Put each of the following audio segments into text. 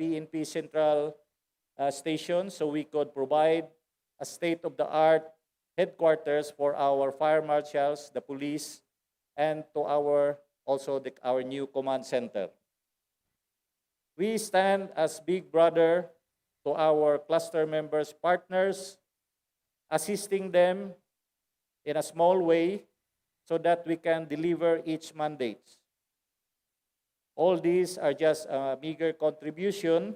PNP Central Station so we could provide a state-of-the-art headquarters for our fire marshals, the police, and to our new command center. We stand as big brother to our cluster members, partners, assisting them in a small way so that we can deliver each mandate. All these are just a meager contribution,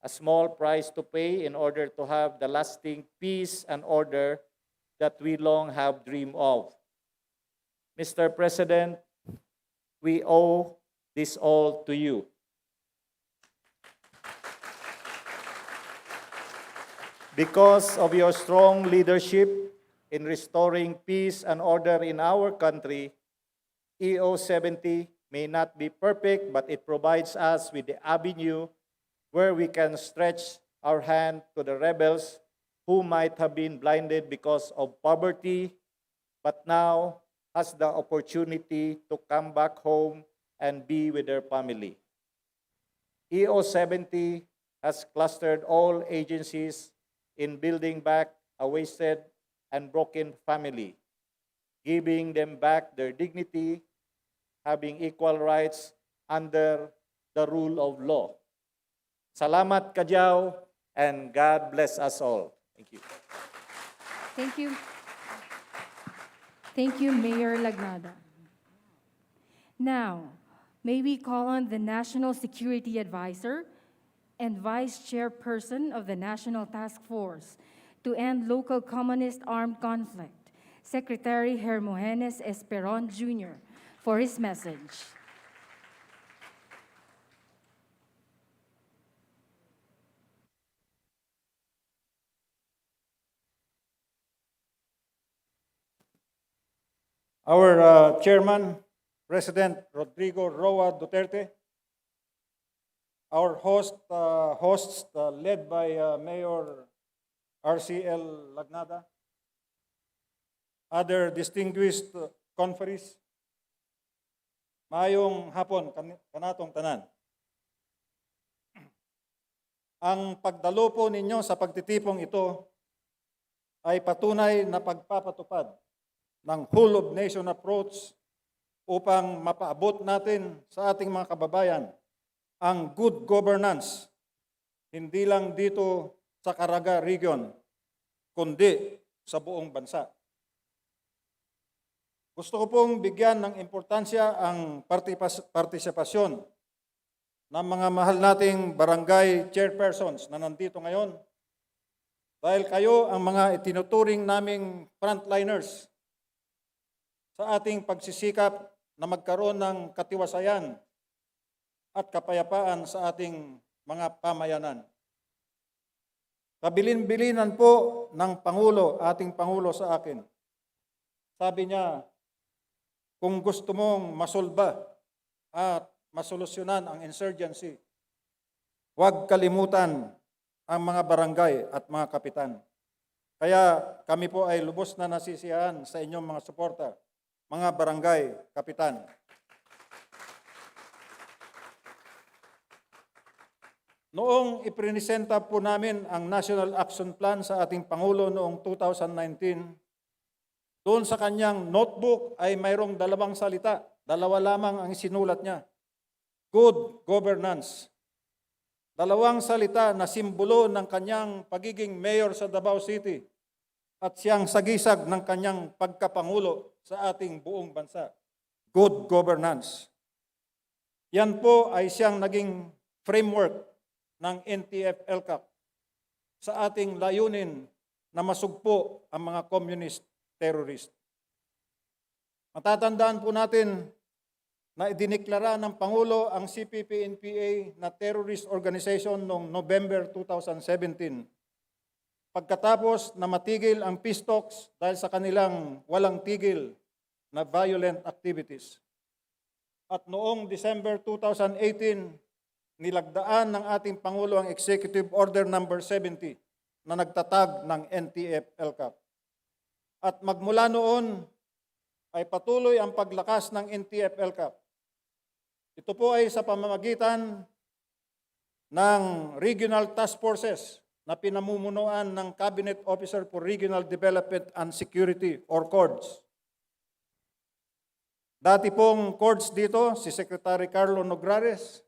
a small price to pay in order to have the lasting peace and order that we long have dreamed of. Mr. President, we owe this all to you. Because of your strong leadership in restoring peace and order in our country, EO70 may not be perfect, but it provides us with the avenue where we can stretch our hand to the rebels who might have been blinded because of poverty, but now has the opportunity to come back home and be with their family. EO70 has clustered all agencies in building back a wasted and broken family, giving them back their dignity, having equal rights under the rule of law. Salamat Kajaw, and God bless us all. Thank you. Thank you. Thank you, Mayor Lagnada. Now, may we call on the National Security Advisor and Vice Chairperson of the National Task Force to End Local Communist Armed Conflict, Secretary Hermogenes Esperon Jr., for his message. Our Chairman, President Rodrigo Roa Duterte, our hosts led by Mayor RCL Lagnada, other distinguished conferees, maayong hapon kanatong tanan. Ang pagdalo po ninyo sa pagtitipong ito ay patunay na pagpapatupad ng whole of nation approach upang mapaabot natin sa ating mga kababayan ang good governance, hindi lang dito sa Caraga region, kundi sa buong bansa. Gusto ko pong bigyan ng importansya ang partisipasyon ng mga mahal nating barangay chairpersons na nandito ngayon dahil kayo ang mga itinuturing naming frontliners sa ating pagsisikap na magkaroon ng katiwasayan at kapayapaan sa ating mga pamayanan. Kabilin-bilinan po ng ating Pangulo sa akin. Sabi niya, kung gusto mong masolba at masolusyonan ang insurgency, huwag kalimutan ang mga barangay at mga kapitan. Kaya kami po ay lubos na nasisiyahan sa inyong mga suporta, mga barangay kapitan. Noong iprinisenta po namin ang National Action Plan sa ating Pangulo noong 2019, doon sa kanyang notebook ay mayroong dalawang salita, dalawa lamang ang sinulat niya. Good governance. Dalawang salita na simbolo ng kanyang pagiging mayor sa Davao City at siyang sagisag ng kanyang pagkapangulo sa ating buong bansa. Good governance. Yan po ay siyang naging framework ng NTF-ELCAC sa ating layunin na masugpo ang mga communist terrorist. Matatandaan po natin na idiniklara ng Pangulo ang CPP-NPA na terrorist organization noong November 2017. Pagkatapos na matigil ang peace talks dahil sa kanilang walang tigil na violent activities. At noong December 2018, nilagdaan ng ating Pangulo ang Executive Order No. 70 na nagtatag ng NTF-ELCAC. At magmula noon ay patuloy ang paglakas ng NTF-ELCAC. Ito po ay sa pamamagitan ng Regional Task Forces na pinamumunuan ng Cabinet Officer for Regional Development and Security or CORDS. Dati pong CORDS dito, si Secretary Carlo Nograles.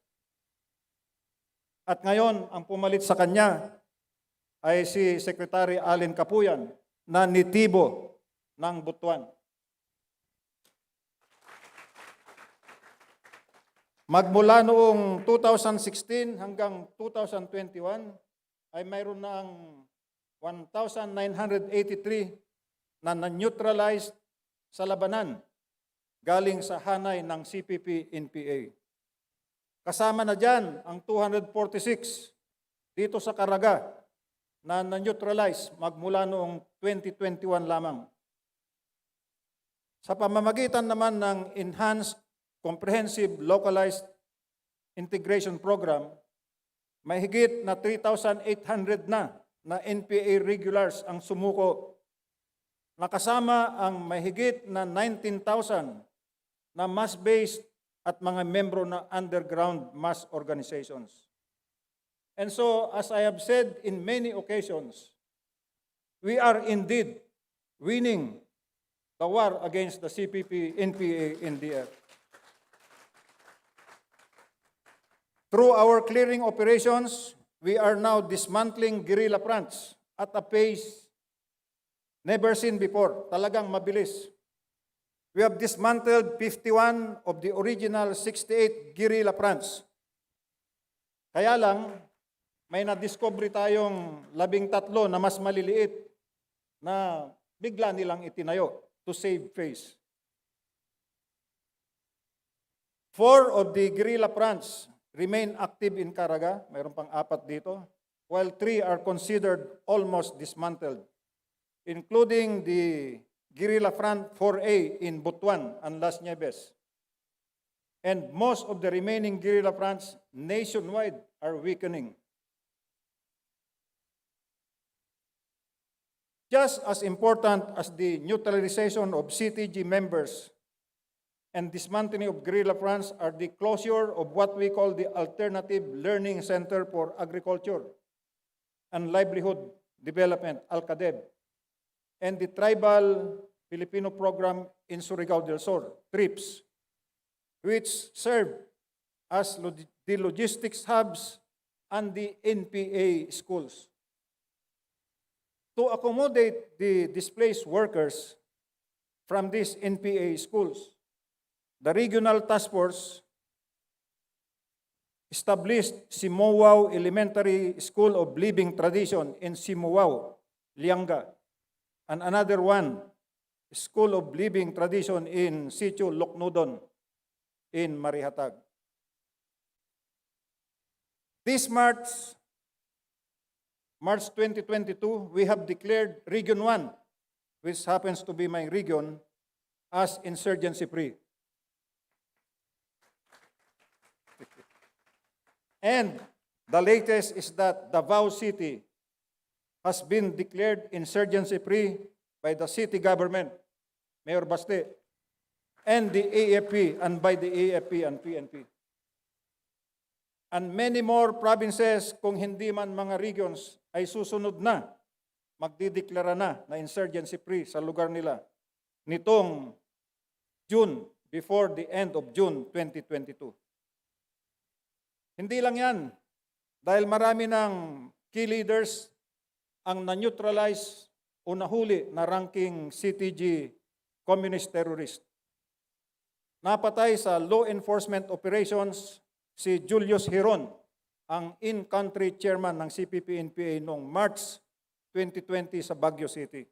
At ngayon, ang pumalit sa kanya ay si Secretary Allen Capuyan na nitibo ng Butuan. Magmula noong 2016 hanggang 2021 ay mayroon na ang 1,983 na neutralized sa labanan galing sa hanay ng CPP-NPA. Kasama na dyan ang 246 dito sa Caraga na neutralize magmula noong 2021 lamang. Sa pamamagitan naman ng Enhanced Comprehensive Localized Integration Program, may higit na 3,800 na NPA regulars ang sumuko. Nakasama ang may higit na 19,000 na mass-based at mga membro na underground mass organizations. And so, as I have said in many occasions, we are indeed winning the war against the CPP, NPA, NDF. Through our clearing operations, we are now dismantling guerrilla fronts at a pace never seen before. Talagang mabilis. We have dismantled 51 of the original 68 guerrilla fronts. Kaya lang, may na-discover tayong 13 na mas maliliit na bigla nilang itinayo to save face. 4 of the guerrilla fronts remain active in Caraga, mayroon pang 4 dito, while 3 are considered almost dismantled, including the Guerrilla Front 4A in Butuan and Las Nieves. And most of the remaining guerrilla fronts nationwide are weakening. Just as important as the neutralization of CTG members and dismantling of guerrilla fronts are the closure of what we call the Alternative Learning Center for Agriculture and Livelihood Development, ALCADEV, and the Tribal Filipino Program in Surigao del Sur, TRIPS, which serve as the logistics hubs and the NPA schools. To accommodate the displaced workers from these NPA schools, the Regional Task Force established Simuwao Elementary School of Living Tradition in Simuwao, Lianga, and another one, School of Living Tradition in Sitio Loknudon in Marihatag. This March 2022, we have declared Region 1, which happens to be my region, as insurgency-free. And the latest is that Davao City has been declared insurgency-free by the city government, Mayor Baste, and the AFP, and by the AFP and PNP. And many more provinces, kung hindi man mga regions, ay susunod na, magdideklara na insurgency-free sa lugar nila nitong June, before the end of June 2022. Hindi lang yan, dahil marami ng key leaders ang na-neutralize o nahuli na ranking CTG communist terrorist. Napatay sa law enforcement operations si Julius Hiron, ang in-country chairman ng CPP-NPA noong March 2020 sa Baguio City.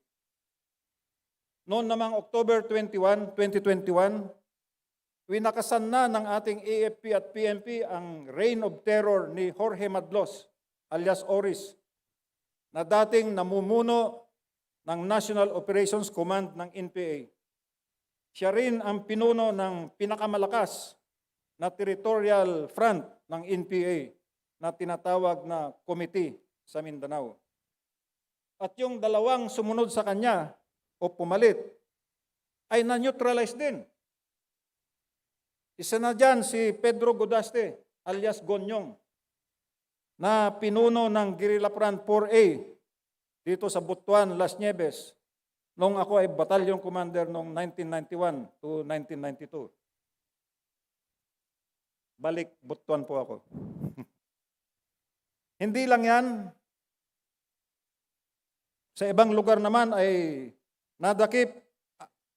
Noon namang October 21, 2021, winakasan na ng ating AFP at PNP ang reign of terror ni Jorge Madlos, alias Oris, na dating namumuno ng National Operations Command ng NPA. Siya rin ang pinuno ng pinakamalakas na territorial front ng NPA na tinatawag na Committee sa Mindanao. At yung dalawang sumunod sa kanya o pumalit ay na-neutralize din. Isa na dyan si Pedro Godaste alias Gonyong. na pinuno ng Guerrilla Front 4A dito sa Butuan, Las Nieves, nung ako ay battalion commander noong 1991 to 1992. Balik Butuan po ako. Hindi lang yan. Sa ibang lugar naman ay nadakip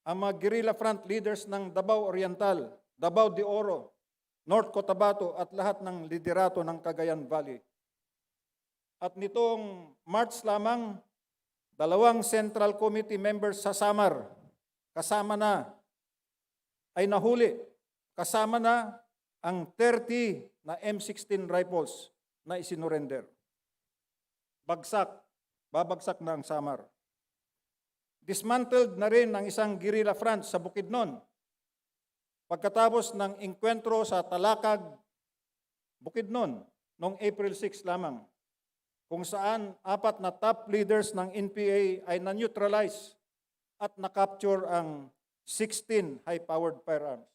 ang mga guerrilla front leaders ng Davao Oriental, Davao de Oro, North Cotabato at lahat ng liderato ng Cagayan Valley. At nitong March lamang, 2 Central Committee members sa Samar, kasama na, ay nahuli, kasama na ang 30 na M16 rifles na isinurrender. Babagsak na ang Samar. Dismantled na rin ang isang guerrilla front sa Bukidnon. Pagkatapos ng engkwentro sa Talakag, Bukidnon, noong April 6 lamang, kung saan 4 na top leaders ng NPA ay na-neutralize at na-capture ang 16 high-powered firearms.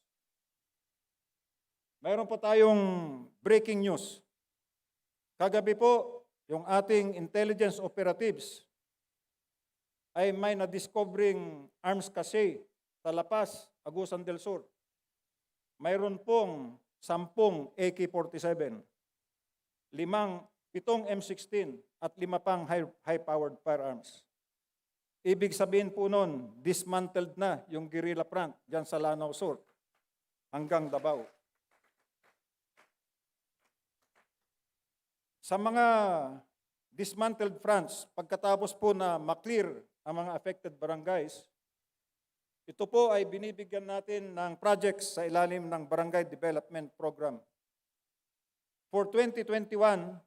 Mayroon pa tayong breaking news. Kagabi po, yung ating intelligence operatives ay may na-discovering arms cache sa La Paz, Agusan del Sur. Mayroon pong 10 AK-47, 7 M16 at 5 pang high-powered firearms. Ibig sabihin po nun, dismantled na yung guerrilla front dyan sa Lanao Sur hanggang Davao. Sa mga dismantled fronts, pagkatapos po na maklear ang mga affected barangays, ito po ay binibigyan natin ng projects sa ilalim ng Barangay Development Program. For 2021,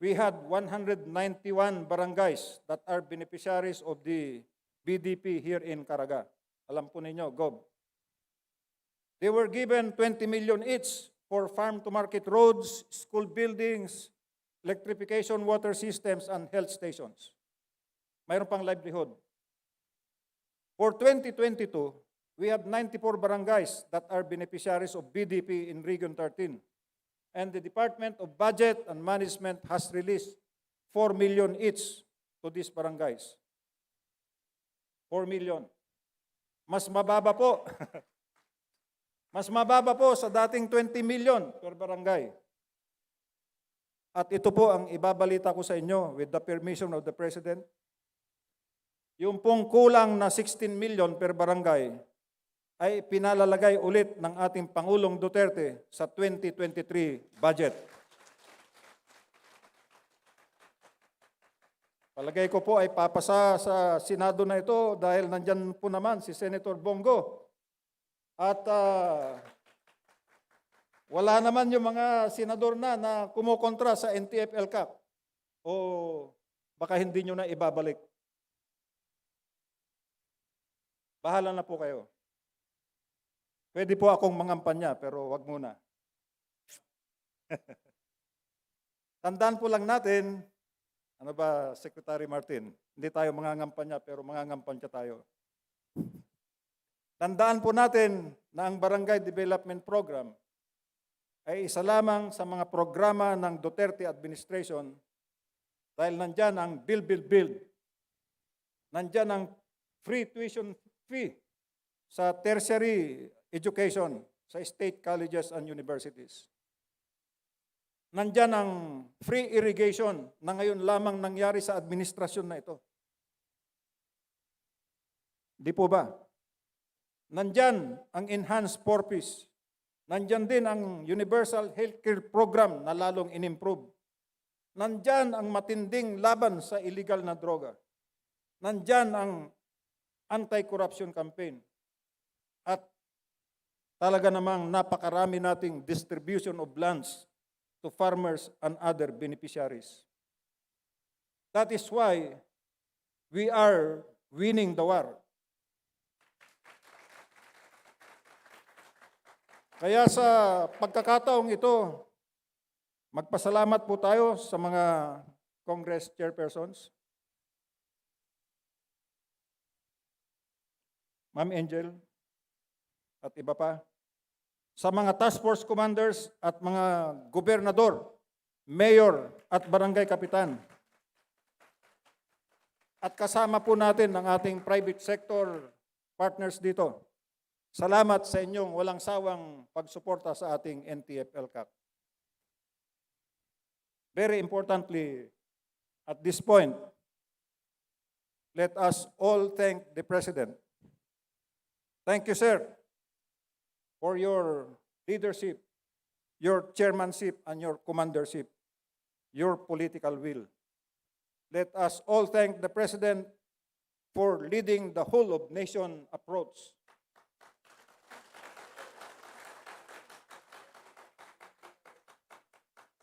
we had 191 barangays that are beneficiaries of the BDP here in Caraga. Alam po ninyo, Gob. They were given 20 million each for farm-to-market roads, school buildings, electrification water systems, and health stations. Mayroon pang livelihood. For 2022, we have 94 barangays that are beneficiaries of BDP in Region 13. And the Department of Budget and Management has released 4 million each to these barangays. 4 million. Mas mababa po. Mas mababa po sa dating 20 million per barangay. At ito po ang ibabalita ko sa inyo with the permission of the President. Yung pong kulang na 16 million per barangay ay pinalalagay ulit ng ating Pangulong Duterte sa 2023 budget. Palagay ko po ay papasa sa Senado na ito dahil nandyan po naman si Senator Bongo. At wala naman yung mga senador na kumukontra sa NTF-ELCAC. O baka hindi nyo na ibabalik. Bahala na po kayo. Pwede po akong mangampanya, pero wag muna. Tandaan po lang natin, ano ba, Secretary Martin? Hindi tayo mangangampanya, pero mangangampanya tayo. Tandaan po natin na ang Barangay Development Program ay isa lamang sa mga programa ng Duterte administration dahil nandyan ang Build. Nandyan ang free tuition fee sa tertiary education sa state colleges and universities. Nandyan ang free irrigation na ngayon lamang nangyari sa administrasyon na ito. Di po ba? Nandyan ang enhanced purpose. Nandyan din ang universal healthcare program na lalong inimprove. Nandyan ang matinding laban sa illegal na droga. Nandyan ang anti-corruption campaign. At talaga namang napakarami nating distribution of lands to farmers and other beneficiaries. That is why we are winning the war. Kaya sa pagkakataong ito, magpasalamat po tayo sa mga Congress chairpersons. Ma'am Angel at iba pa. Sa mga task force commanders at mga gobernador, mayor at barangay kapitan. At kasama po natin ang ating private sector partners dito. Salamat sa inyong walang sawang pagsuporta sa ating NTF-ELCAC. Very importantly, at this point, let us all thank the President. Thank you, sir, for your leadership, your chairmanship, and your commandership, your political will. Let us all thank the President for leading the whole of nation approach.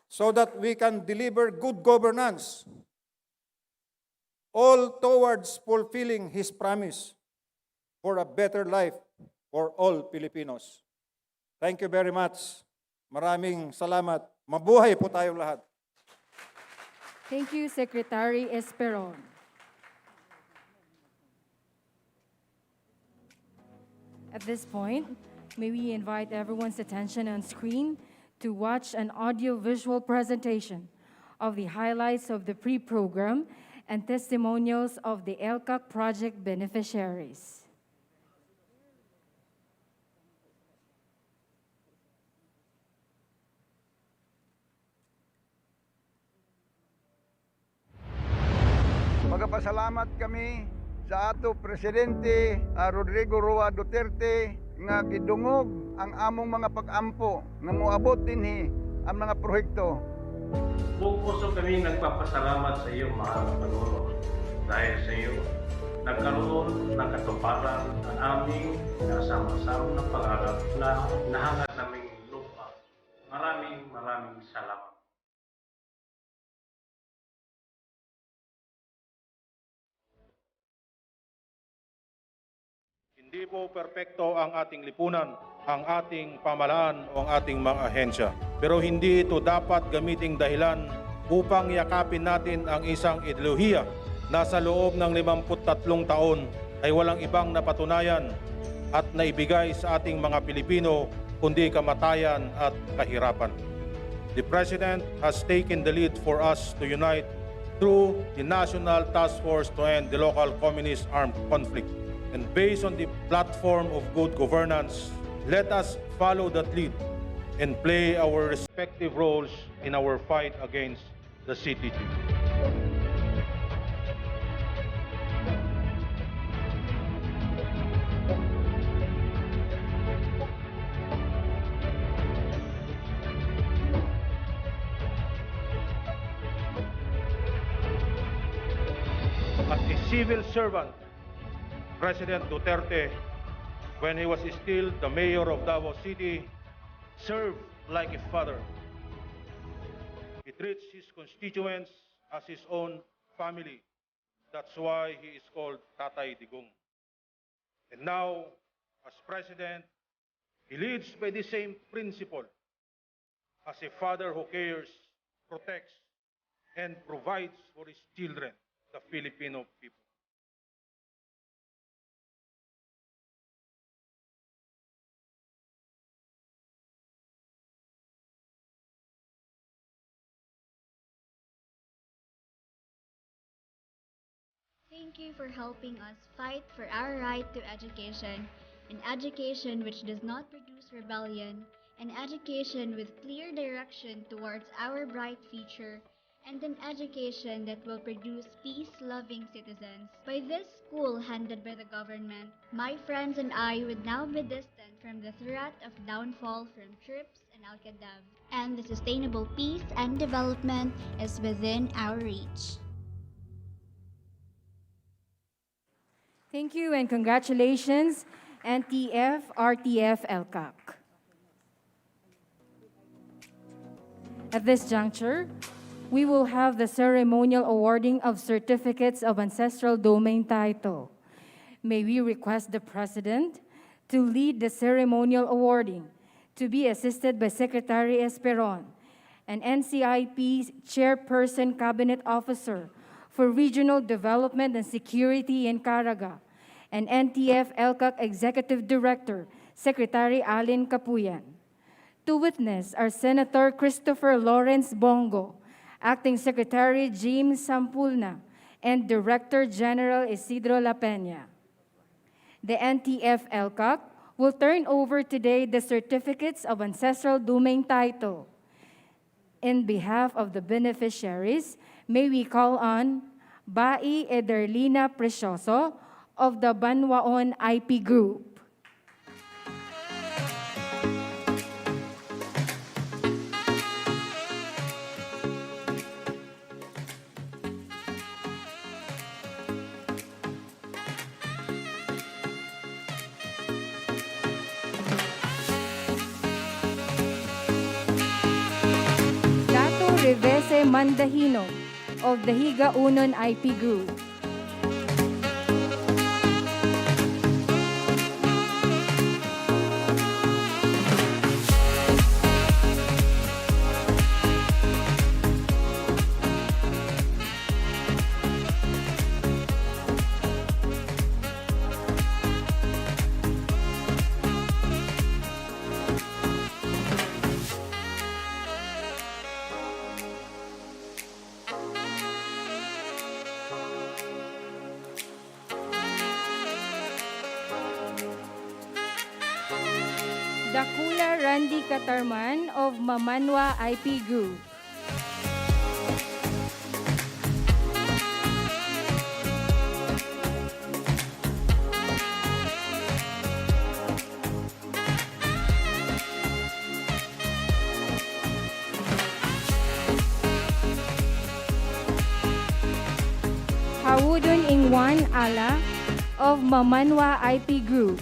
So that we can deliver good governance, all towards fulfilling His promise for a better life for all Filipinos. Thank you very much. Maraming salamat. Mabuhay po tayong lahat. Thank you, Secretary Esperon. At this point, may we invite everyone's attention on screen to watch an audio-visual presentation of the highlights of the pre-program and testimonials of the ELCAC project beneficiaries. Magapasalamat kami sa ato Presidente Rodrigo Duterte nga gidungog ang among mga pag-ampo nga moabot dinhi ang mga proyekto. Buong puso kami nagpapasalamat sa iyo, mahal na Pangulo. Dahil sa iyo, nagkaroon ng katuparan ang aming kasama-sama ng pangarap na nahangad naming lupa. Maraming salamat. Hindi po perpekto ang ating lipunan, ang ating pamahalaan o ang ating mga ahensya. Pero hindi ito dapat gamiting dahilan upang yakapin natin ang isang ideolohiya na sa loob ng 53 taon ay walang ibang napatunayan at naibigay sa ating mga Pilipino kundi kamatayan at kahirapan. The President has taken the lead for us to unite through the National Task Force to End the Local Communist Armed Conflict. And based on the platform of good governance, let us follow that lead and play our respective roles in our fight against the CTG. As a civil servant, President Duterte, when he was still the mayor of Davao City, served like a father. He treats his constituents as his own family. That's why he is called Tatay Digong. And now, as president, he leads by the same principle as a father who cares, protects, and provides for his children, the Filipino people. Thank you for helping us fight for our right to education, an education which does not produce rebellion, an education with clear direction towards our bright future, and an education that will produce peace-loving citizens. By this school handed by the government, my friends and I would now be distant from the threat of downfall from troops and Al-Qaeda, and the sustainable peace and development is within our reach. Thank you and congratulations, NTF-RTF-ELCAC. At this juncture, we will have the ceremonial awarding of certificates of ancestral domain title. May we request the President to lead the ceremonial awarding, to be assisted by Secretary Esperon, an NCIP Chairperson Cabinet Officer for Regional Development and Security in Caraga, and NTF-ELCAC Executive Director, Secretary Alin Capuyan. To witness are Senator Christopher Lawrence Bongo, Acting Secretary James Sampulna, and Director General Isidro La Peña. The NTF-ELCAC will turn over today the certificates of ancestral domain title. In behalf of the beneficiaries, may we call on Bai Ederlina Precioso of the Banwaon IP Group. Revese Mandahino of the Higa Unon IP Group. Dakula Randy Katarman of Mamanwa IP Group. Hawudon Ingwan Ala of Mamanwa IP Group.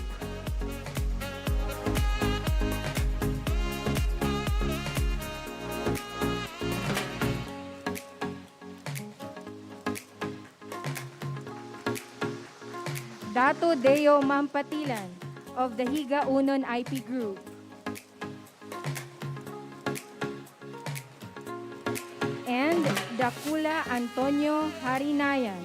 Dato Deo Mampatilan of the Higa Unon IP Group. And Dakula Antonio Harinayan.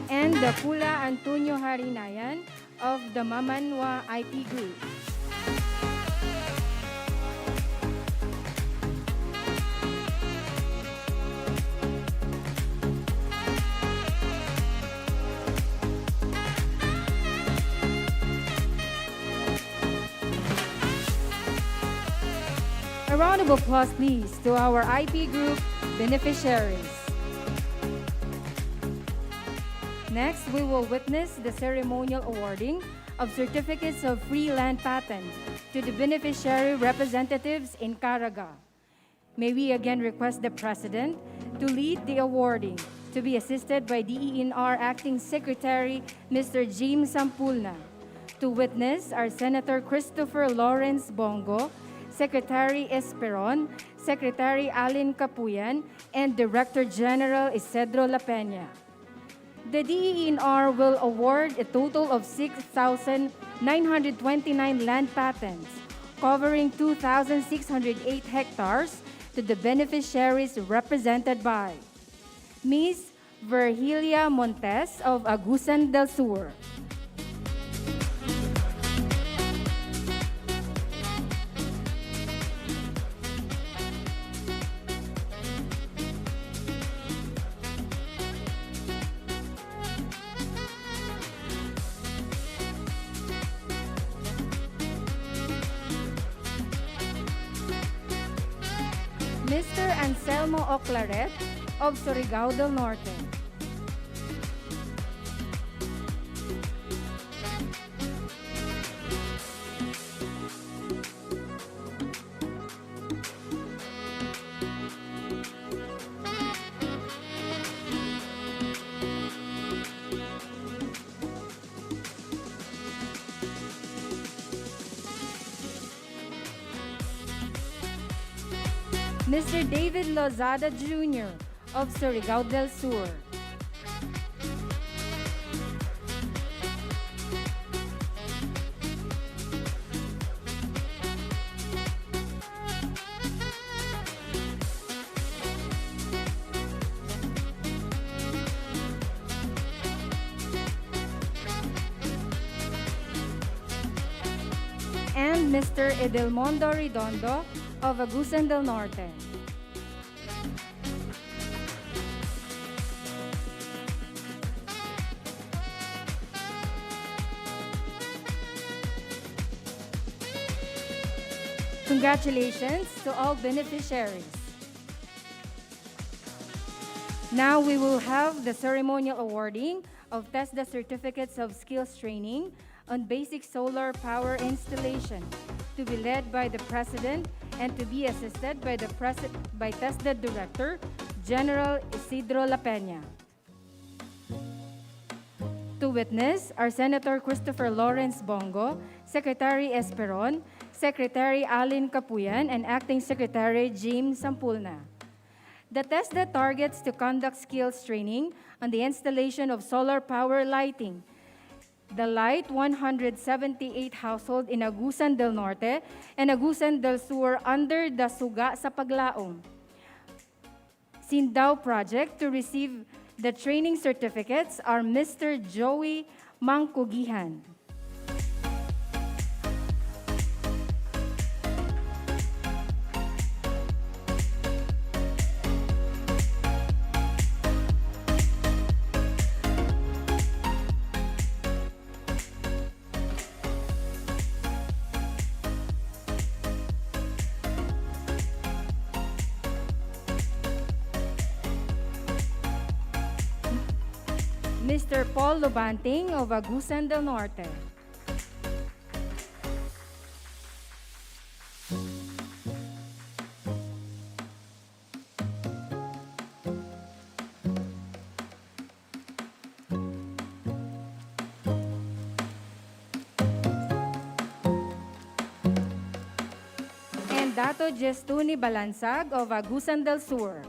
And Dakula Antonio Harinayan of the Mamanwa IP Group. A round of applause, please, to our IP Group beneficiaries. Next, we will witness the ceremonial awarding of certificates of free land patent to the beneficiary representatives in Caraga. May we again request the President to lead the awarding, to be assisted by DENR Acting Secretary Mr. James Sampulna. To witness are Senator Christopher Lawrence Bongo, Secretary Esperon, Secretary Alin Capuyan, and Director General Isidro La Peña. The DENR will award a total of 6,929 land patents, covering 2,608 hectares to the beneficiaries represented by Ms. Virgilia Montes of Agusan del Sur, Mr. Anselmo Oclaret of Surigao del Norte, Mr. David Lozada Jr. of Surigao del Sur, and Mr. Edelmondo Redondo of Agusan del Norte. Congratulations to all beneficiaries. Now we will have the ceremonial awarding of TESDA certificates of skills training on basic solar power installation, to be led by the President and to be assisted by by TESDA Director General Isidro La Peña. To witness are Senator Christopher Lawrence Bongo, Secretary Esperon, Secretary Alin Capuyan, and Acting Secretary James Sampulna. The TESDA targets to conduct skills training on the installation of solar power lighting. The Light 178 household in Agusan del Norte and Agusan del Sur under the Suga sa Paglaom Sindao project. To receive the training certificates are Mr. Joey Mangkugihan. Mr. Paul Lubanting of Agusan del Norte. And Dato Jestuni Balansag of Agusan del Sur.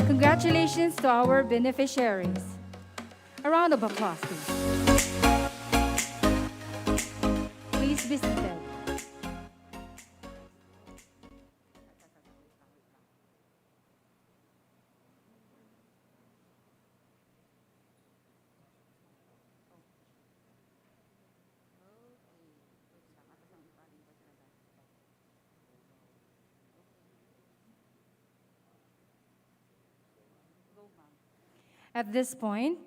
Congratulations to our beneficiaries. A round of applause, please. Please be seated. At this point,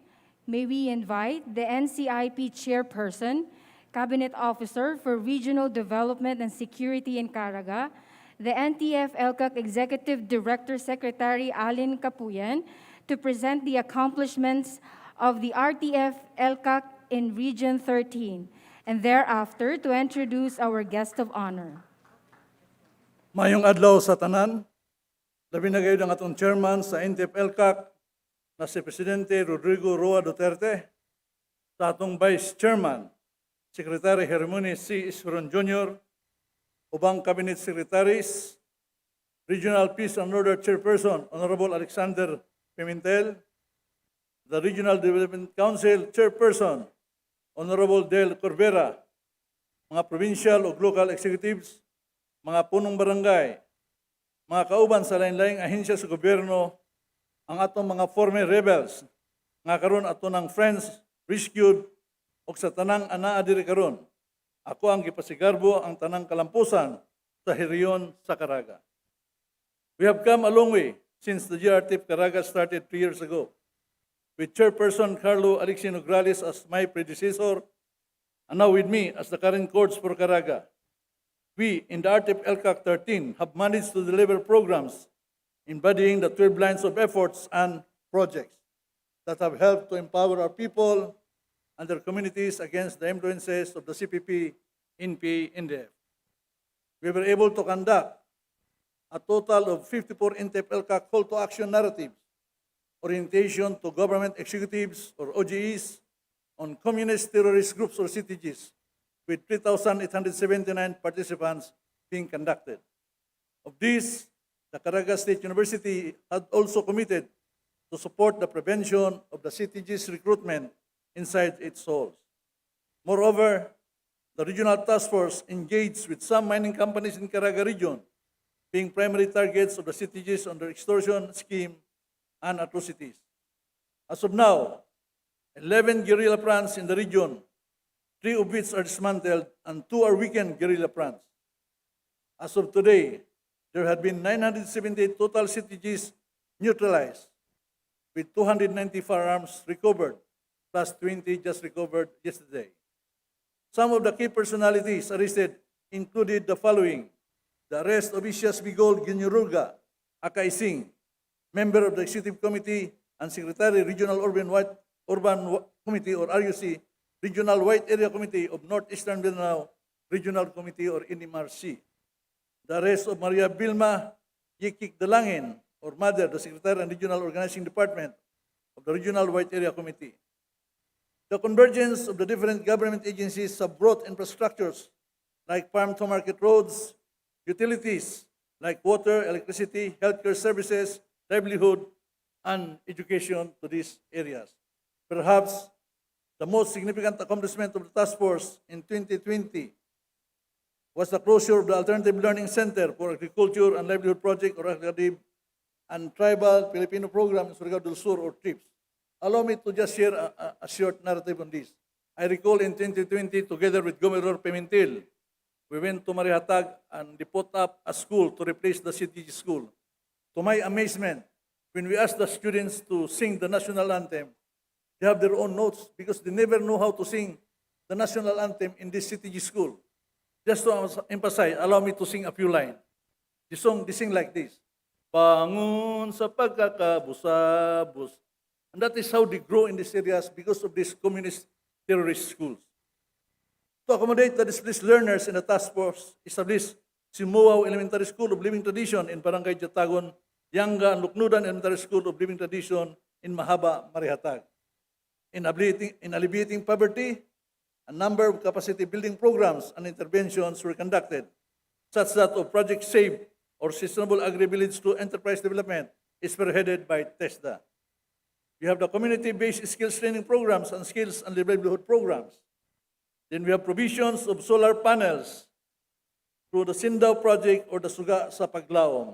may we invite the NCIP Chairperson, Cabinet Officer for Regional Development and Security in Caraga, the NTF-ELCAC Executive Director Secretary Alin Capuyan, to present the accomplishments of the RTF-ELCAC in Region 13, and thereafter to introduce our guest of honor. Mayong adlaw sa tanan, labi na gayud ang atong chairman sa NTF-ELCAC na si Presidente Rodrigo Duterte, sa atong Vice Chairman, Secretary Hermone C. Isron Jr., ubang Cabinet Secretaries, Regional Peace and Order Chairperson, Honorable Alexander Pimentel, the Regional Development Council Chairperson, Honorable Del Corbera, mga provincial o local executives, mga punong barangay, mga kauban sa lain-laing ahensya sa gobyerno, ang atong mga former rebels nga karon ato ng friends rescued o sa tanang anaa diri karon. Ako ang gipasigarbo ang tanang kalampusan sa hiriyon sa Caraga. We have come a long way since the GRTF Caraga started 3 years ago, with Chairperson Carlo Alexis Nograles as my predecessor, and now with me as the current coach for Caraga. we in the RTF-ELCAC 13 have managed to deliver programs embodying the 12 lines of efforts and projects that have helped to empower our people and their communities against the influences of the CPP, NPA, NTF. We were able to conduct a total of 54 NTF-ELCAC call to action narratives, orientation to government executives or OGEs on communist terrorist groups or CTGs, with 3,879 participants being conducted. Of these, the Caraga State University had also committed to support the prevention of the CTG's recruitment inside its halls. Moreover, the regional task force engaged with some mining companies in Caraga region, being primary targets of the CTGs under extortion scheme and atrocities. As of now, 11 guerrilla fronts in the region, 3 of which are dismantled and 2 are weakened guerrilla fronts. As of today, there have been 978 total CTGs neutralized, with 290 firearms recovered, plus 20 just recovered yesterday. Some of the key personalities arrested included the following: the arrest of Isias Bigol Ginyururga, XIII, member of the Executive Committee and Secretary Regional Urban Committee or RUC, Regional White Area Committee of Northeastern Mindanao Regional Committee or NMRC. The arrest of Maria Vilma Yikik Dalangin, or Mother, the Secretary and Regional Organizing Department of the Regional White Area Committee. The convergence of the different government agencies have brought infrastructures like farm-to-market roads, utilities like water, electricity, healthcare services, livelihood, and education to these areas. Perhaps the most significant accomplishment of the task force in 2020 was the closure of the Alternative Learning Center for Agriculture and Livelihood Project, or ALCADIB, and Tribal Filipino Program in Surigao del Sur, or TRIPS. Allow me to just share a short narrative on this. I recall in 2020, together with Governor Pimentel, we went to Marihatag and they put up a school to replace the CTG school. To my amazement, when we asked the students to sing the national anthem, they have their own notes because they never know how to sing the national anthem in this CTG school. Just to emphasize, allow me to sing a few lines. They sing like this: Bangun sa pagkakabusabus. And that is how they grow in these areas because of these communist terrorist schools. To accommodate the displaced learners in the task force, established Simuaw Elementary School of Living Tradition in Barangay Jatagon, Yanga and Luknudan Elementary School of Living Tradition in Mahaba, Marihatag. In alleviating poverty, a number of capacity building programs and interventions were conducted, such that of Project SAVE, or Sustainable Agri-Village to Enterprise Development, is spearheaded by TESDA. We have the community-based skills training programs and skills and livelihood programs. Then we have provisions of solar panels through the Sindao project or the Suga sa Paglaom.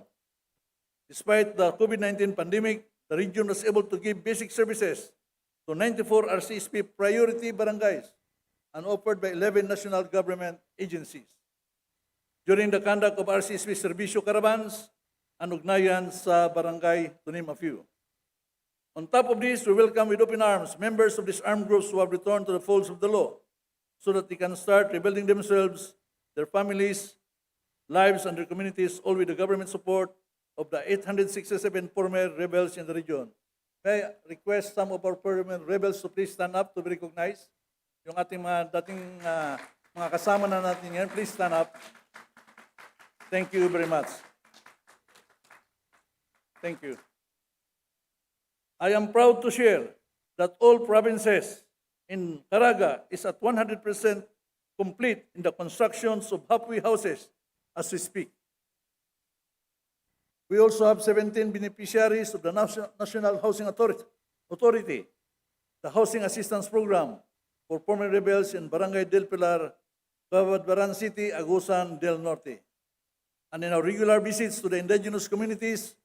Despite the COVID-19 pandemic, the region was able to give basic services to 94 RCSP priority barangays and offered by 11 national government agencies. During the conduct of RCSP Servisyo Caravans and ugnayan sa barangay, to name a few. On top of this, we welcome with open arms members of these armed groups who have returned to the folds of the law so that they can start rebuilding themselves, their families, lives, and their communities, all with the government support of the 867 former rebels in the region. May I request some of our former rebels to please stand up to be recognized? Yung ating mga dating mga kasama na natin ngayon, please stand up. Thank you very much. Thank you. I am proud to share that all provinces in Caraga is at 100% complete in the constructions of halfway houses as we speak. We also have 17 beneficiaries of the National Housing Authority, the Housing Assistance Program for former rebels in Barangay del Pilar, Butuan City, Agusan del Norte. And in our regular visits to the indigenous communities,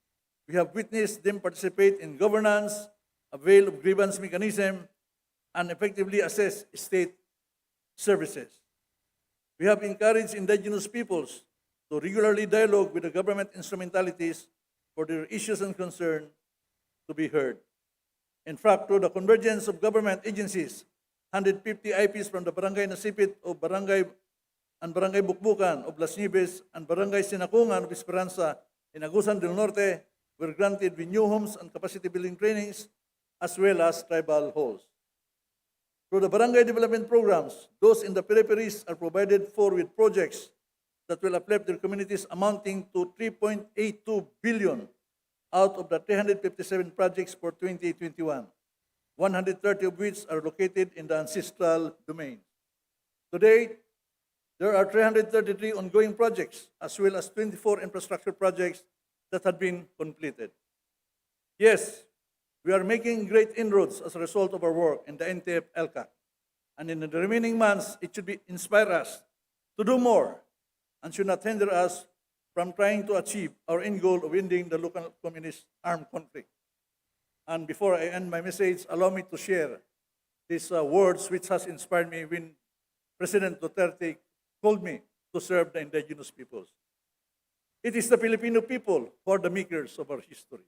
we have witnessed them participate in governance, avail of grievance mechanism, and effectively assess state services. We have encouraged indigenous peoples to regularly dialogue with the government instrumentalities for their issues and concern to be heard. In fact, through the convergence of government agencies, 150 IPs from the Barangay Nasipit of Barangay and Barangay Bukbukan of Las Nieves and Barangay Sinakungan of Esperanza in Agusan del Norte were granted with new homes and capacity building trainings as well as tribal halls. Through the barangay development programs, those in the peripheries are provided for with projects that will uplift their communities amounting to 3.82 billion out of the 357 projects for 2021, 130 of which are located in the ancestral domain. To date, there are 333 ongoing projects as well as 24 infrastructure projects that have been completed. Yes, we are making great inroads as a result of our work in the NTF-ELCAC. And in the remaining months, it should inspire us to do more and should not hinder us from trying to achieve our end goal of ending the local communist armed conflict. And before I end my message, allow me to share these words which has inspired me when President Duterte called me to serve the indigenous peoples. It is the Filipino people who are the makers of our history.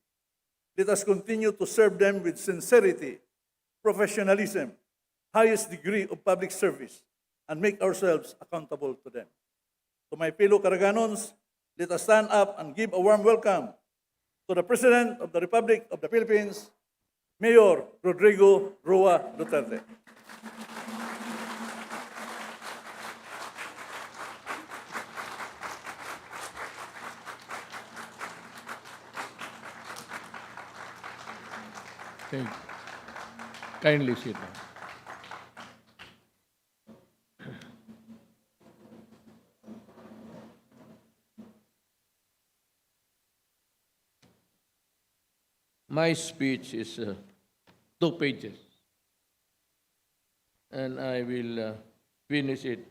Let us continue to serve them with sincerity, professionalism, highest degree of public service, and make ourselves accountable to them. To my fellow Caraganons, let us stand up and give a warm welcome to the President of the Republic of the Philippines, Mayor Rodrigo Roa Duterte. Thank you. Kindly sit down. My speech is 2 pages, and I will finish it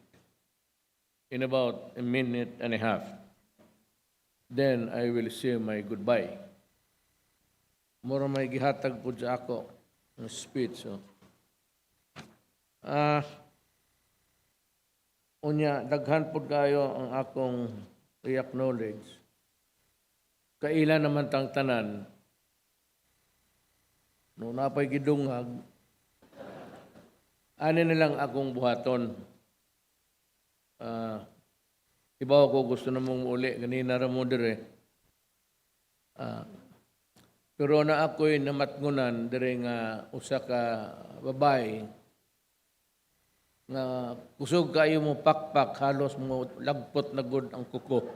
in about a minute and a half. Then I will say my goodbye. Mura may gihatag po sa ako ng speech. So. Unya, daghan po kayo ang akong i-acknowledge. Kailan naman tang tanan, no napay gidungag, ani na lang akong buhaton. Ibaw ko gusto na mong uli, ganina ra mo dire. Pero na ako'y namatngunan dire nga usa ka babae nga kusog kayo mo pakpak, halos mo lagpot na gud ang kuko.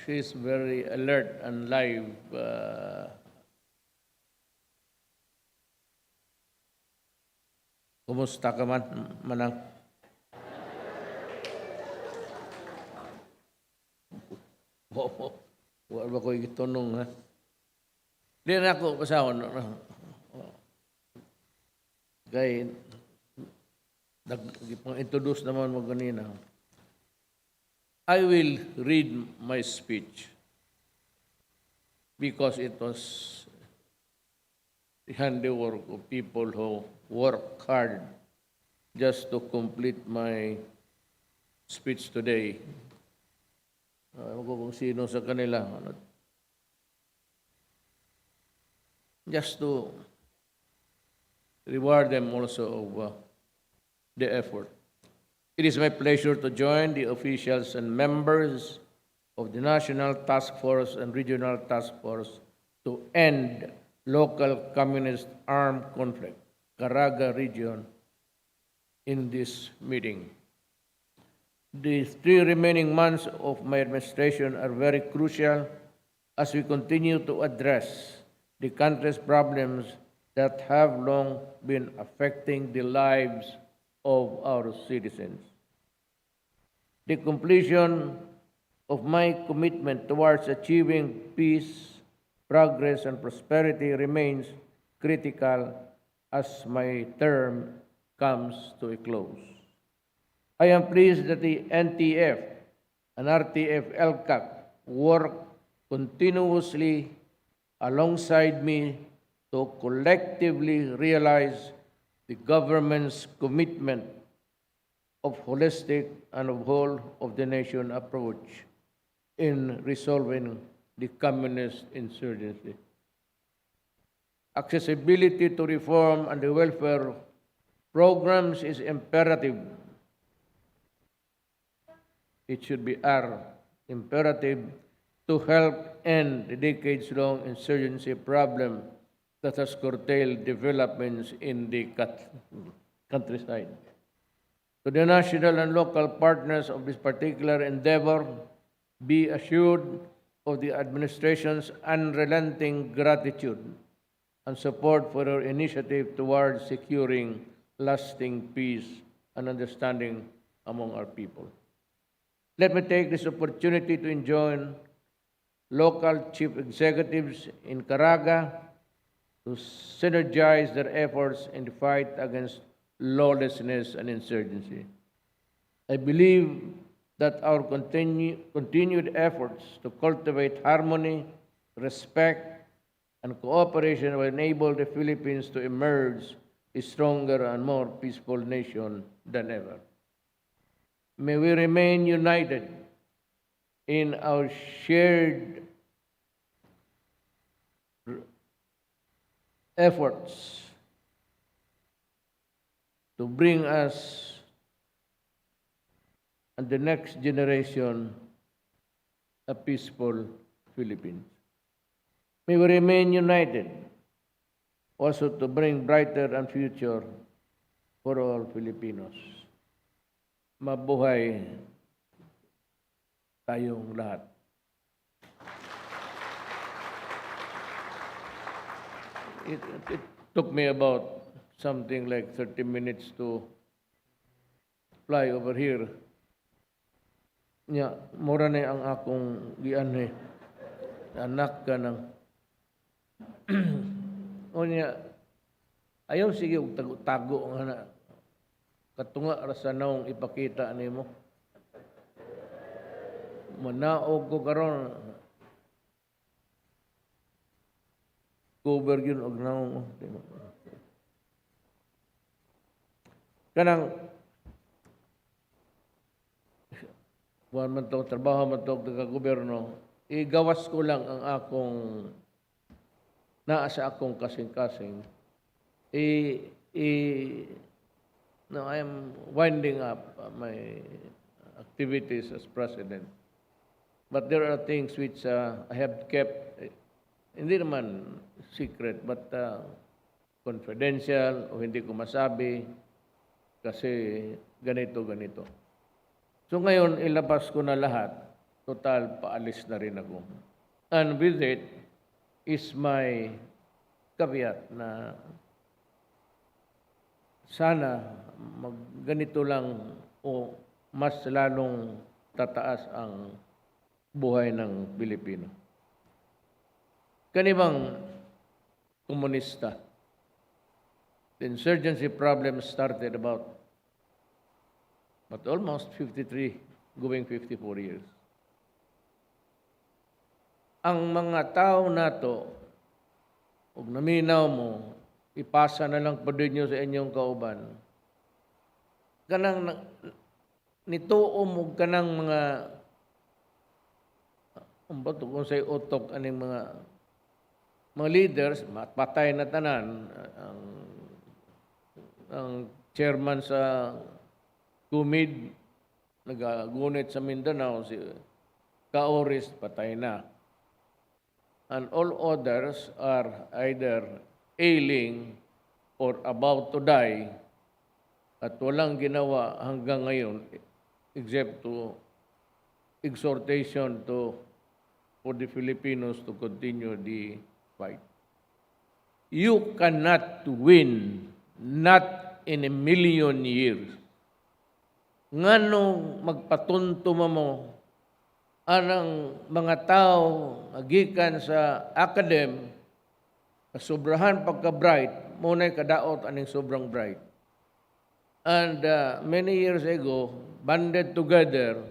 She's very alert and live. Kumusta ka man, manang? Wala ba ko itunong, ha? Di na ako pasahon. Kaya, nag-introduce naman mo ganina. I will read my speech because it was the handiwork of people who work hard just to complete my speech today. Ewan ko kung sino sa kanila. Just to reward them also of the effort. It is my pleasure to join the officials and members of the National Task Force and Regional Task Force to end local communist armed conflict, Caraga region, in this meeting. The 3 remaining months of my administration are very crucial as we continue to address the country's problems that have long been affecting the lives of our citizens. The completion of my commitment towards achieving peace, progress, and prosperity remains critical as my term comes to a close. I am pleased that the NTF and RTF-ELCAC work continuously alongside me to collectively realize the government's commitment of holistic and of whole of the nation approach in resolving the communist insurgency. Accessibility to reform and the welfare programs is imperative. It should be imperative to help end the decades-long insurgency problem that has curtailed developments in the countryside. To the national and local partners of this particular endeavor, be assured of the administration's unrelenting gratitude and support for our initiative towards securing lasting peace and understanding among our people. Let me take this opportunity to join local chief executives in Caraga to synergize their efforts in the fight against lawlessness and insurgency. I believe that our continued efforts to cultivate harmony, respect, and cooperation will enable the Philippines to emerge a stronger and more peaceful nation than ever. May we remain united in our shared efforts to bring us and the next generation a peaceful Philippines. May we remain united also to bring brighter and future for all Filipinos. Mabuhay tayong lahat. It took me about something like 30 minutes to fly over here. Nya, mura na ang akong gian eh. Anak ka ng o niya, ayaw sige og tago-tago nga na katunga ra sa naong ipakita nimo. Manaog ko karon cover yun og naong kanang buwan man to trabaho man to taga gobyerno, igawas ko lang ang akong naa sa akong kasing-kasing. Now I am winding up my activities as president. But there are things which I have kept, hindi naman secret, but confidential o hindi ko masabi kasi ganito. So ngayon, ilabas ko na lahat. Total, paalis na rin ako. And with it is my caveat na sana ganito lang o mas lalong tataas ang buhay ng Pilipino. Kanibang komunista, the insurgency problem started about almost 53, going 54 years. Ang mga tao nato, ug naminaw mo, ipasa na lang po ninyo sa inyong kauban. Kanang nituom ug kanang mga umbato kung say utok aning mga leaders, patay na tanan ang chairman sa Kumid, nagagunit sa Mindanao, si Kaoris, patay na. And all others are either ailing or about to die at walang ginawa hanggang ngayon except to exhortation for the Filipinos to continue the fight. You cannot win, not in a million years. Nganong magpatuntuma mo anang mga tao agikan sa academe sobrahan pagka-bright, muna'y kadaot aning sobrang bright. And many years ago, banded together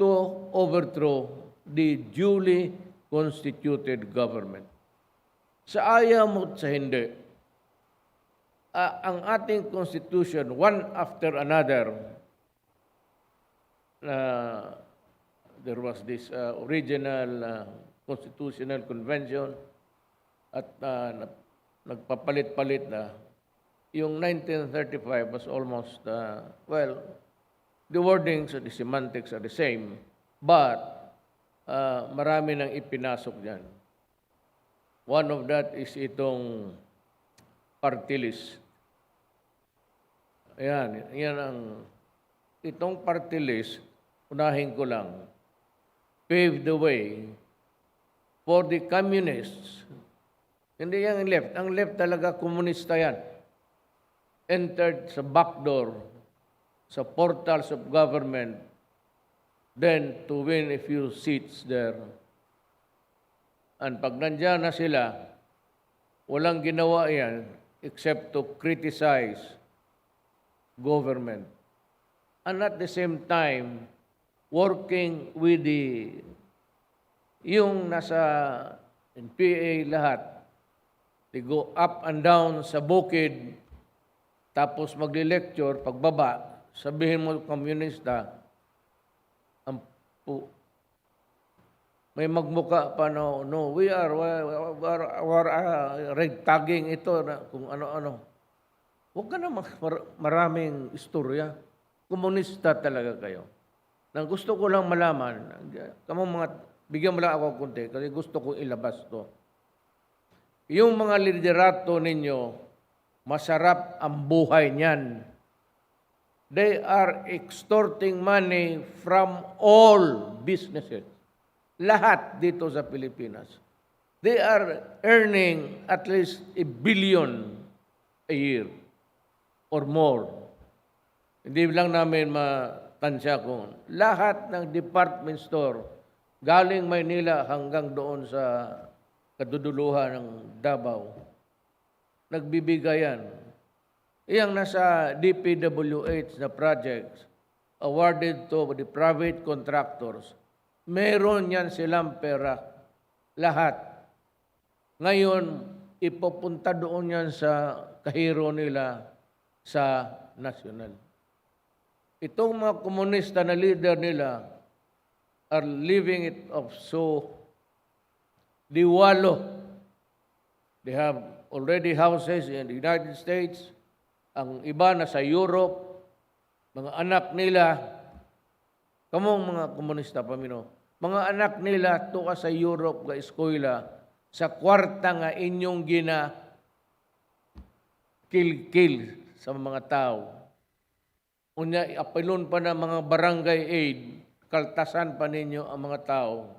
to overthrow the duly constituted government. Sa ayaw mo sa hindi, ang ating constitution, one after another, there was this original constitutional convention at nagpapalit-palit na. yung 1935 was almost, well, the wordings and the semantics are the same, but marami nang ipinasok dyan. One of that is itong party list. Ayan, itong party list, unahin ko lang, paved the way for the communists. Hindi yan left. Ang left talaga, komunista yan. Entered sa backdoor, sa portals of government, then to win a few seats there. And pag nandyan na sila, walang ginawa yan except to criticize government. And at the same time, working with yung nasa NPA lahat, they go up and down sa bukid, tapos magli-lecture, pagbaba, sabihin mo komunista, may magmuka pa, no, we are red tagging ito, kung ano-ano. Huwag ka na maraming istorya. Komunista talaga kayo. Nang gusto ko lang malaman, bigyan mo lang ako kunti, kasi gusto kong ilabas to. Yung mga liderato ninyo, masarap ang buhay niyan. They are extorting money from all businesses. Lahat dito sa Pilipinas. They are earning at least 1 billion a year or more. Hindi lang namin matansya kung lahat ng department store galing Maynila hanggang doon sa kaduduluhan ng Davao, nagbibigayan. Iyang nasa DPWH na projects awarded to the private contractors, meron yan silang pera. Lahat. Ngayon, ipupunta doon yan sa kahiro nila sa national. Itong mga komunista na leader nila are living it off so diwalo. They have already houses in the United States. Ang iba na sa Europe, mga anak nila, kamong mga komunista pamino, mga anak nila tuka sa Europe ga eskwela sa kwarta nga inyong kill sa mga tao. Unya apelon pa na mga barangay aid, kaltasan pa ninyo ang mga tao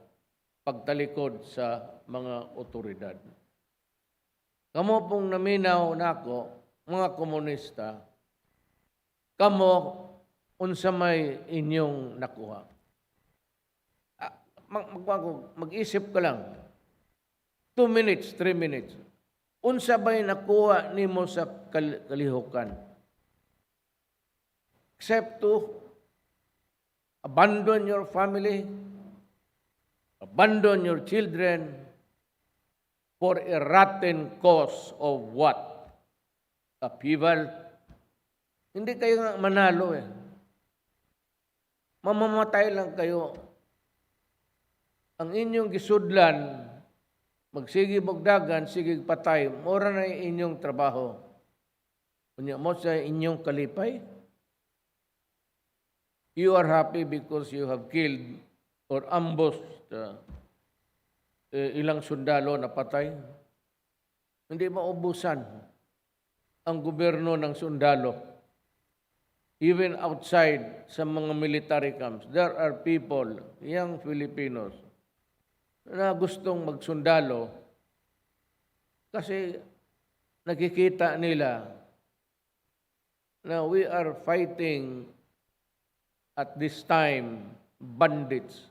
pagtalikod sa mga otoridad. Kamo pong naminaw nako, mga komunista, kamo unsa may inyong nakuha. Mag-isip ka lang. 2 minutes, 3 minutes. Unsa ba'y nakuha nimo sa kalihukan? Except to abandon your family, abandon your children for a rotten cause of what? Upheaval. Hindi kayo nga manalo eh. Mamamatay lang kayo. Ang inyong gisudlan, magsige bogdagan, sige patay, mora na inyong trabaho. Kunya mo sa inyong kalipay, you are happy because you have killed or ambushed ilang sundalo na patay. Hindi maubusan ang gobyerno ng sundalo. Even outside sa mga military camps, there are people, young Filipinos, na gustong magsundalo kasi nakikita nila na we are fighting at this time bandits.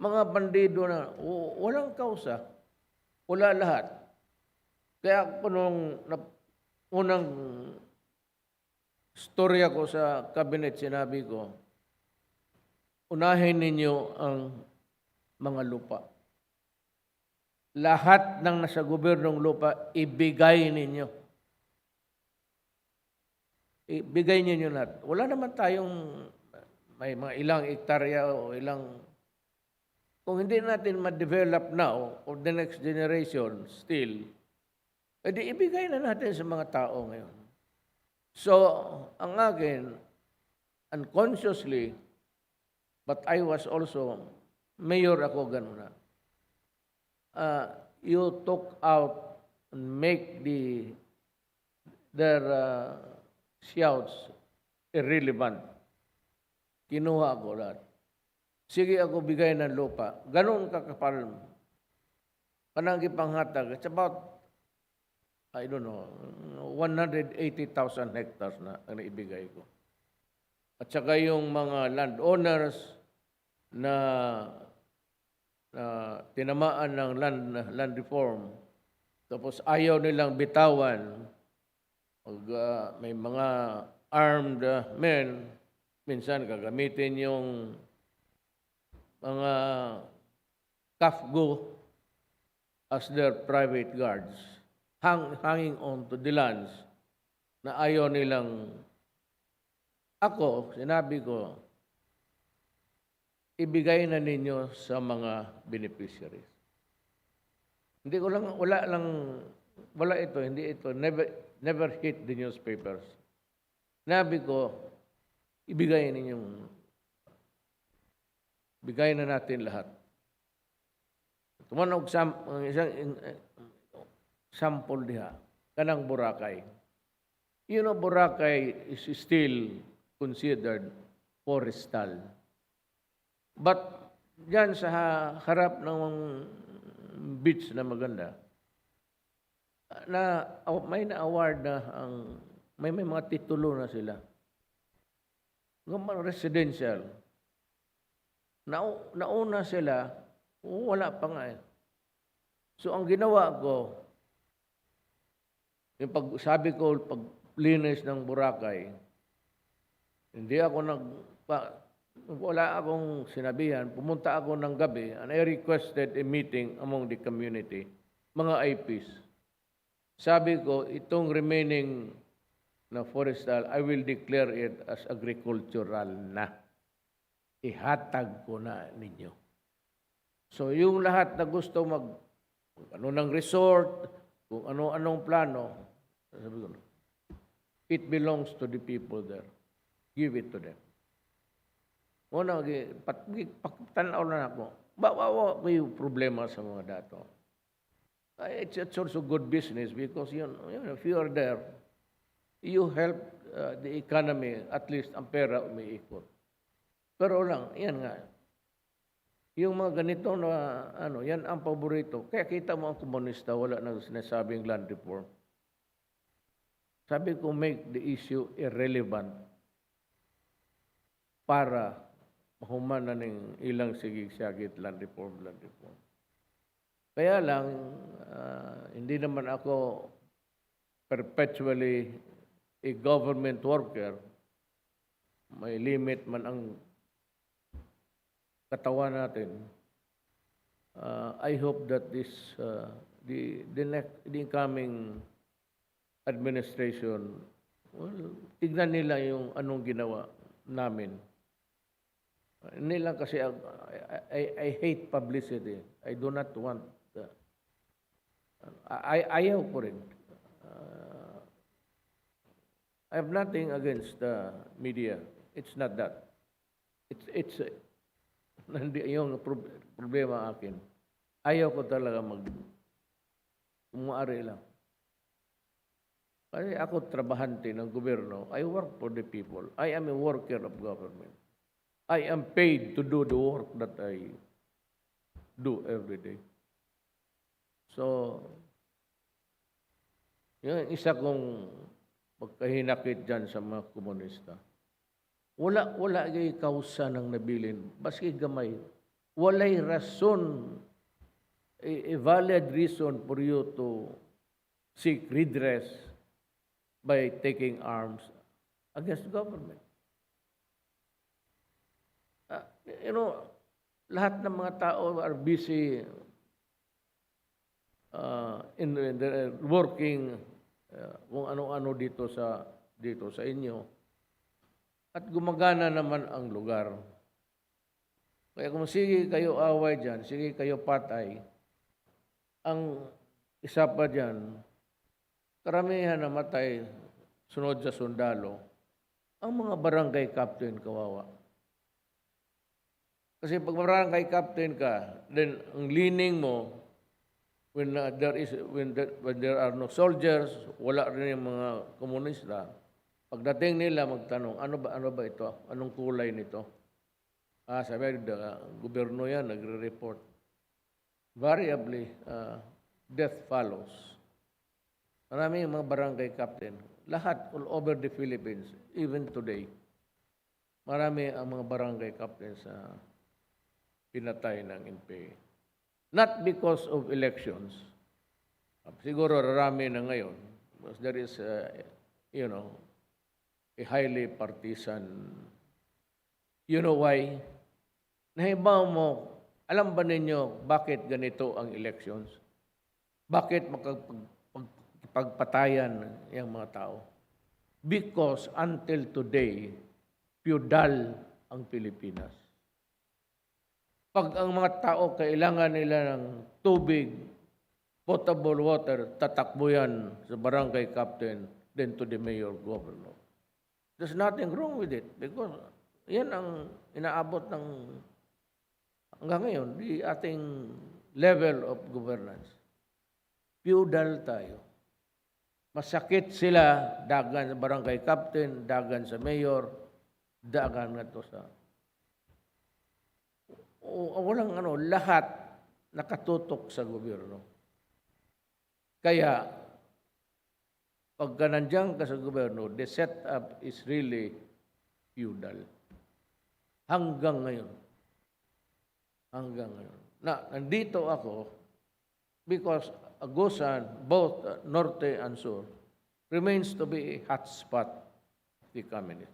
Mga bandido na walang kausa, wala lahat. Kaya ako nung unang storya ko sa cabinet, sinabi ko, unahin ninyo ang mga lupa. Lahat ng nasa gobyernong lupa, ibigay ninyo. Ibigay ninyo lahat. Wala naman tayong may mga ilang hektarya o ilang. Kung hindi natin ma-develop now or the next generation still, edi ibigay na natin sa mga tao ngayon. So, ang akin, unconsciously, but I was also, mayor ako ganun na, you took out and make their shouts irrelevant. Kinuha ko lahat. Sige ako bigay ng lupa. Ganun kakapal. Kanang ipanghatag. It's about, I don't know, 180,000 hectares na ang naibigay ko. At saka yung mga landowners na tinamaan ng land reform, tapos ayaw nilang bitawan, may mga armed men, minsan gagamitin yung mga kafgo as their private guards, hanging on to the lands na ayaw nilang. Ako, sinabi ko, ibigay na ninyo sa mga beneficiaries. Hindi ko lang, wala ito, hindi ito, never hit the newspapers. Sinabi ko, ibigay na natin lahat. Tumanog isang sample diha, kanang Boracay. You know, Boracay is still considered forestal. But diyan sa harap ng beach na maganda, na may na-award na may mga titulo na sila. Mga residential. Nauna sila, wala pa nga eh. So ang ginawa ko, yung sabi ko, paglinis ng Boracay, hindi ako wala akong sinabihan. Pumunta ako ng gabi and I requested a meeting among the community, mga IPs. Sabi ko, itong remaining na forestal, I will declare it as agricultural na. Ihatag ko na ninyo. So yung lahat na gusto ano ng resort, kung ano-anong plano, sabi ko, it belongs to the people there. Give it to them. Una, tanaw na ako. Bawa ko yung problema sa mga dato. It's also good business because if you are there, you help the economy, at least ang pera umiikot. Pero lang, yan nga. Yung mga ganito na, yan ang paborito. Kaya kita mo ang komunista, wala nang sinasabing land reform. Sabi ko, make the issue irrelevant para mahumana ng ilang sigig-sagit land reform. Kaya lang, hindi naman ako perpetually a government worker. May limit man ang katawan natin. I hope that the incoming administration, tignan nila yung anong ginawa namin. Hindi lang kasi I hate publicity. I do not want ayaw ko rin. I have nothing against the media. It's not that. It's yung problema akin. Ayaw ko talaga kumuari lang. Kasi ako trabahante ng gobyerno. I work for the people. I am a worker of government. I am paid to do the work that I do every day. So, yun, isa kong pagkahinakit dyan sa mga komunista. Wala kay kausa ng nabilin, baski gamay. Walay rason, a valid reason for you to seek redress by taking arms against the government. Lahat ng mga tao are busy in working kung ano-ano dito sa inyo. At gumagana naman ang lugar. Kaya kung sige kayo away dyan, sige kayo patay, ang isa pa dyan, karamihan namatay sunod sa sundalo, ang mga barangay captain kawawa. Kasi pag barangay captain ka, then ang leaning mo, when there are no soldiers, wala rin yung mga komunista, pagdating nila magtanong, ano ba ito? Anong kulay nito? Sabi, gobyerno yan, nagre-report. Variably, death follows. Marami yung mga barangay captain. Lahat, all over the Philippines, even today, marami ang mga barangay captains na pinatay ng NPA. Not because of elections. Siguro rarami na ngayon. Because there is, a highly partisan. You know why? Nahibaw mo, alam ba ninyo bakit ganito ang elections? Bakit makapagpatayan yung mga tao? Because until today, feudal ang Pilipinas. Pag ang mga tao kailangan nila ng tubig, potable water, tatakbo yan sa barangay captain, then to the mayor governor. There's nothing wrong with it because yan ang inaabot ng hanggang ngayon, di ating level of governance. Feudal tayo. Masakit sila, dagan sa barangay captain, dagan sa mayor, dagan nga to sa walang lahat nakatutok sa gobyerno. Kaya, pagka nandiyan ka sa gobyerno, the setup is really feudal. Hanggang ngayon. Hanggang ngayon. Nandito ako because Agusan, both Norte and Sur, remains to be a hotspot of the communist.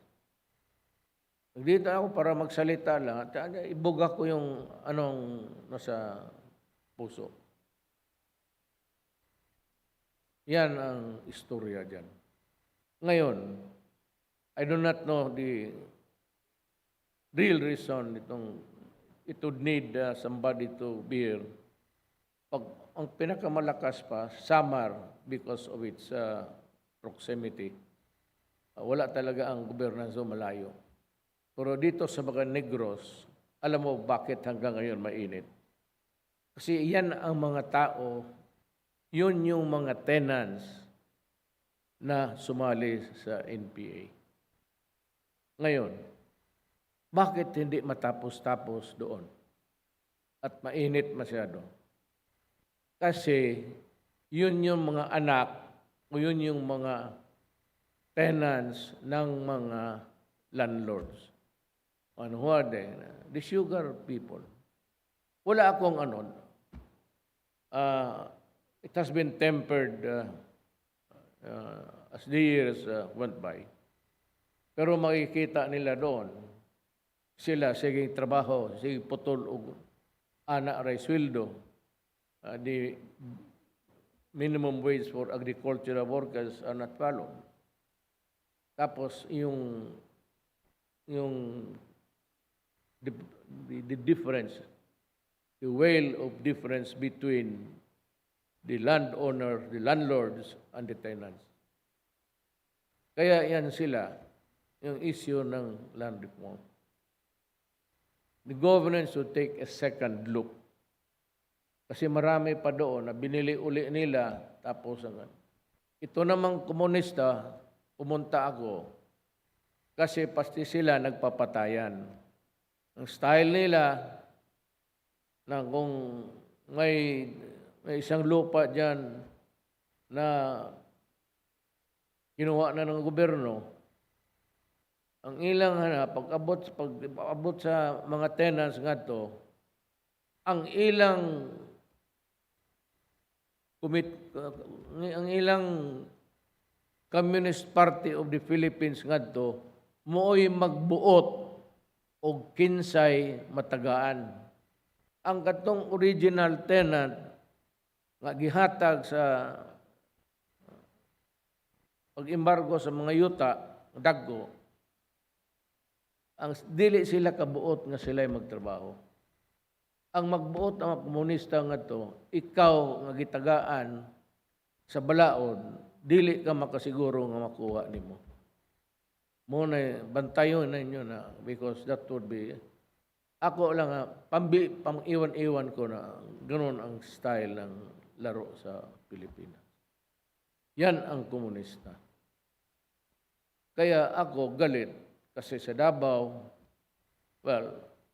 Nandito ako para magsalita lang at ibuga ko yung anong nasa puso. Yan ang istorya dyan. Ngayon, I do not know the real reason it would need somebody to be here. Ang pinakamalakas pa, Samar, because of its proximity. Wala talaga ang gobernanso malayo. Pero dito sa mga Negros, alam mo bakit hanggang ngayon mainit? Kasi yan ang mga tao, yun yung mga tenants na sumali sa NPA. Ngayon, bakit hindi matapos-tapos doon? At mainit masyado? Kasi yun yung mga anak o yun yung mga tenants ng mga landlords. Who are they? The sugar people. Wala akong it has been tempered as the years went by. Pero makikita nila doon, sila sige trabaho, sige putol o anak ray sweldo, the minimum wage for agricultural workers are not followed. Tapos the difference, the whale of difference between the landowner, the landlords, and the tenants. Kaya yan sila, yung issue ng land reform. The government should take a second look. Kasi marami pa doon na binili-uli nila, tapos ito namang komunista, pumunta ako, kasi pasti sila nagpapatayan. Ang style nila, na kung may isang lupa dyan na kinuha na ng gobyerno, ang ilang pag-abot sa mga tenants nga to, ang ilang Communist Party of the Philippines nga to, mooy magbuot o kinsay matagaan. Ang katong original tenant nga gihatag sa pag-embargo sa mga yuta, daggo, ang dili sila kabuot nga sila'y magtrabaho. Ang magbuot ang komunista nga to, ikaw nga gitagaan sa balaod, dili ka makasiguro nga makuha nimo. Muna bantayon ninyo na because that would be ako lang pang-iwan-iwan ko na ganoon ang style ng laro sa Pilipinas. Yan ang komunista. Kaya ako galit kasi sa Davao, well,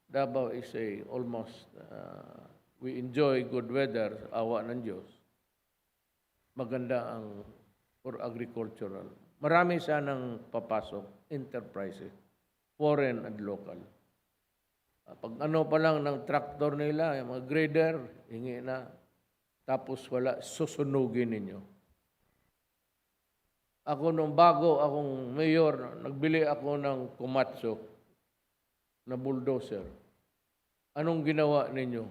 Davao is almost, we enjoy good weather, awa ng Diyos. Maganda ang for agricultural. Marami sanang papasok, enterprises, foreign and local. Pag ano pa lang ng tractor nila, yung mga grader, hingi na, tapos wala, susunugin ninyo. Ako nung bago akong mayor, nagbili ako ng Komatsu na bulldozer. Anong ginawa ninyo?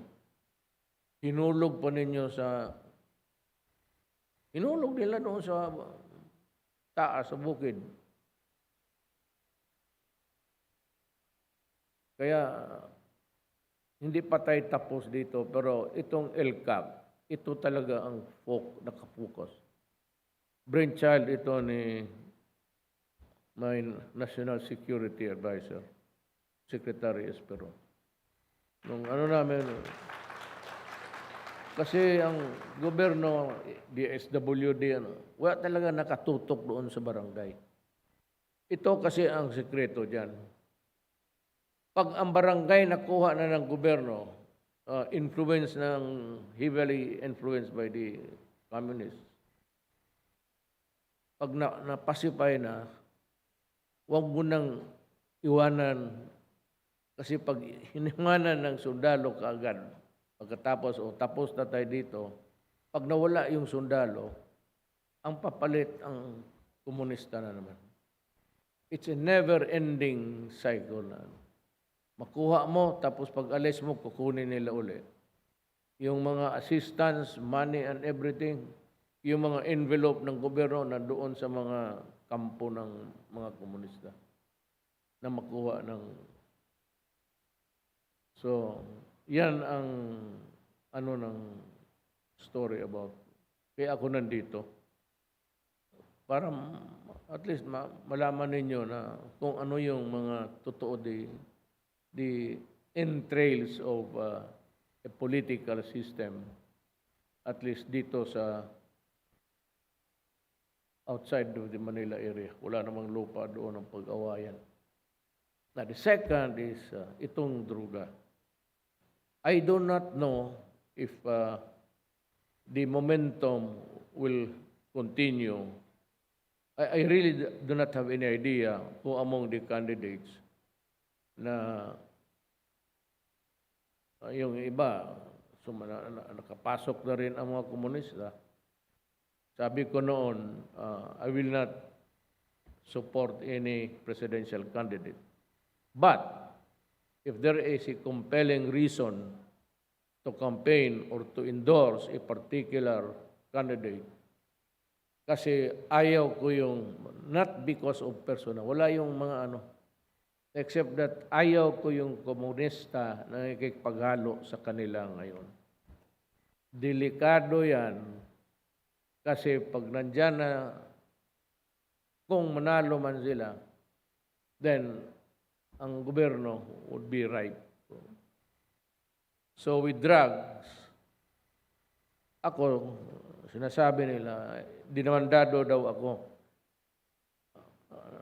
Hinulog pa ninyo hinulog nila doon sa taas, sa bukid. Kaya, hindi pa tayo tapos dito, pero itong ELCAC, ito talaga ang nakapokus. Brainchild ito ni my National Security Advisor, Secretary Espero. Nung namin, kasi ang gobyerno, DSWD, wala talaga nakatutok doon sa barangay. Ito kasi ang sekreto dyan. Pag ang barangay nakuha na ng gobyerno, heavily influenced by the communists, pag napasipay na, huwag mo nang iwanan kasi pag hiniwanan ng sundalo kaagad, pagkatapos tapos na tayo dito, pag nawala yung sundalo, ang papalit ang komunista na naman. It's a never-ending cycle na. Makuha mo, tapos pag alis mo, kukunin nila ulit. Yung mga assistance, money and everything, yung mga envelope ng gobyerno na doon sa mga kampo ng mga komunista na makuha ng... So, yan ang ng story about. Kaya ako nandito. Para at least malaman ninyo na kung ano yung mga totoo the entrails of a political system, at least dito sa outside of the Manila area. Wala namang lupa doon ang pag-awayan. Now, the second is itong druga. I do not know if the momentum will continue. I really do not have any idea who among the candidates na yung iba, nakapasok na rin ang mga komunista. Sabi ko noon, I will not support any presidential candidate. But, if there is a compelling reason to campaign or to endorse a particular candidate, kasi ayaw ko yung, not because of persona, wala yung mga except that ayaw ko yung komunista na nakikipagalo sa kanila ngayon. Delikado yan, kasi pag nandyan na, kung manalo man sila, then ang gobyerno would be right. So with drugs, ako, sinasabi nila, dinamandado daw ako.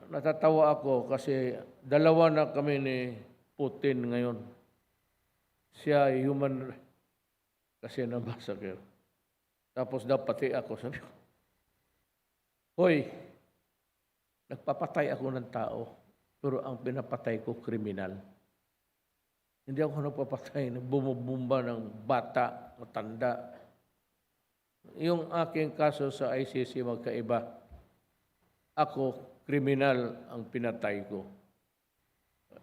Natatawa ako kasi dalawa na kami ni Putin ngayon. Siya human kasi nabasakir. Tapos daw pati ako. Sabi ko, hoy, nagpapatay ako ng tao, pero ang pinapatay ko, kriminal. Hindi ako nagpapatay na bumubumba ng bata, matanda. Yung aking kaso sa ICC magkaiba. Ako, kriminal ang pinatay ko.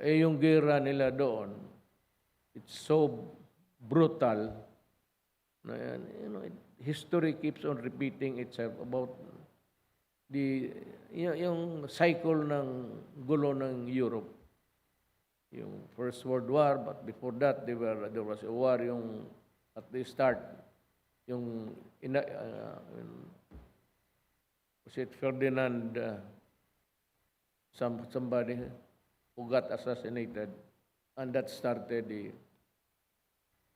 Yung gera nila doon, it's so brutal na history keeps on repeating itself about yung cycle ng gulo ng Europe. Yung First World War, but before that there was a war yung at the start yung was it Ferdinand, somebody who got assassinated, and that started the.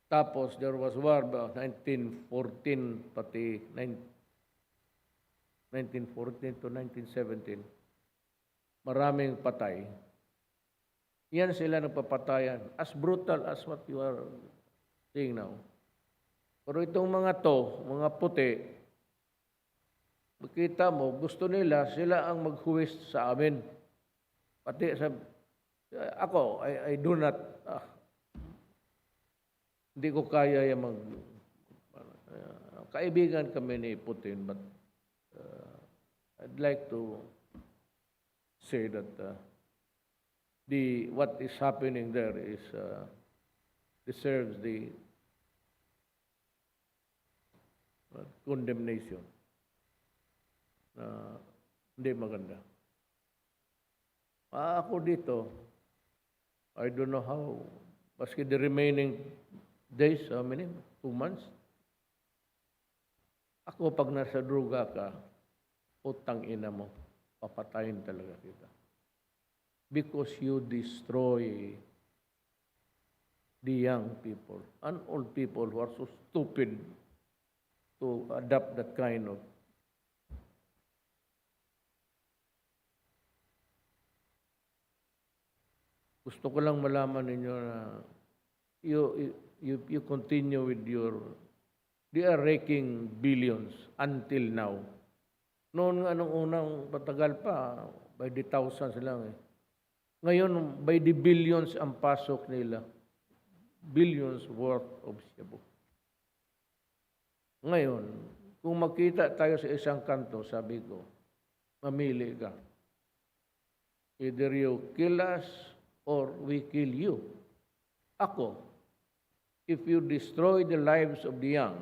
Tapos there was war about 1914 pati 1914 to 1917. Maraming patay. Yan sila nagpapatayan. As brutal as what you are seeing now. Pero itong mga to, mga puti, makita mo, gusto nila, sila ang maghuwis sa amin. Pati sa, ako, I do not, hindi ko kaya yung kaibigan kami ni Putin, but I'd like to say that what is happening there is deserves the condemnation. Hindi maganda. Ako dito, I don't know how, maski the remaining days, how many? 2 months? Ako, pag nasa druga ka, utang ina mo, papatayin talaga kita. Because you destroy the young people and old people who are so stupid to adopt that kind of gusto ko lang malaman ninyo na you continue with they are raking billions until now. Noon anong unang patagal pa, by the thousands lang eh. Ngayon, by the billions ang pasok nila. Billions worth of shabu. Ngayon, kung makita tayo sa isang kanto, sabi ko, mamili ka. Either you kill us or we kill you. Ako, if you destroy the lives of the young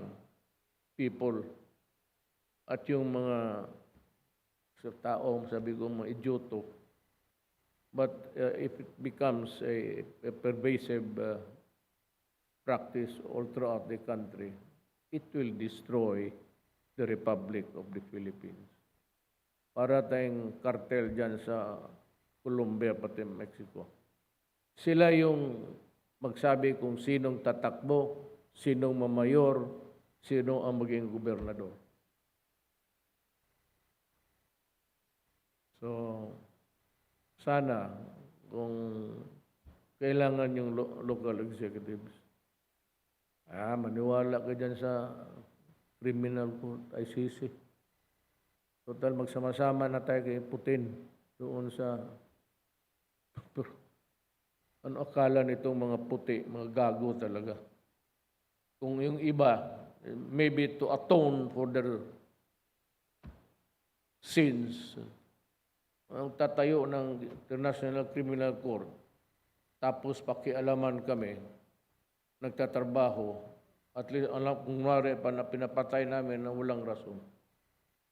people at yung mga sa taong, sabi ko, mga idyoto, but if it becomes a pervasive practice all throughout the country, it will destroy the Republic of the Philippines. Para tayong cartel dyan sa Colombia pati Mexico. Sila yung magsabi kung sinong tatakbo, sinong mamayor, sino ang maging gobernador. So, sana kung kailangan yung local executives, maniwala ka dyan sa criminal court, ICC. Total, magsama-sama na tayo kay Putin doon sa ano akala nitong mga puti, mga gago talaga. Kung yung iba, maybe to atone for their sins, ang tatayo ng International Criminal Court, tapos pakialaman kami, nagtatrabaho, at least alam kung wari pa na pinapatay namin na walang rason.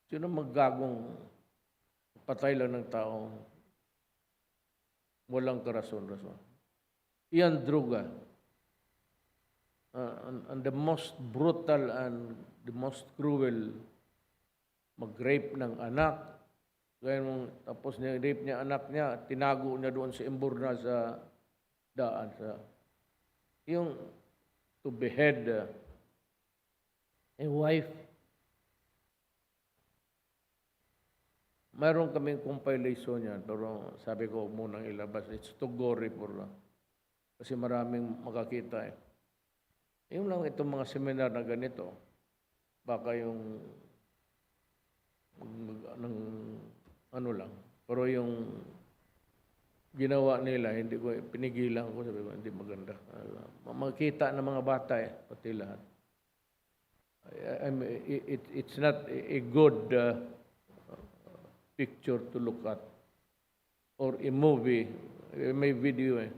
Sino maggagong patay lang ng tao? Walang karason-rason. Iyan druga. And the most brutal and the most cruel, mag-rape ng anak. Ganyan, tapos ni-rape niya anak niya, tinago niya doon sa imburna sa daan. Yung to behead a wife. Mayroon kaming compilation yan, pero sabi ko munang ilabas. It's too gory for kasi maraming makakita eh. Yung lang itong mga seminar na ganito, baka yung ng ano lang. Pero yung ginawa nila, hindi ko pinigilan ko, sabi ko hindi maganda. Makita ng mga bata eh, pati lahat. It's not a good picture to look at or a movie, may video eh.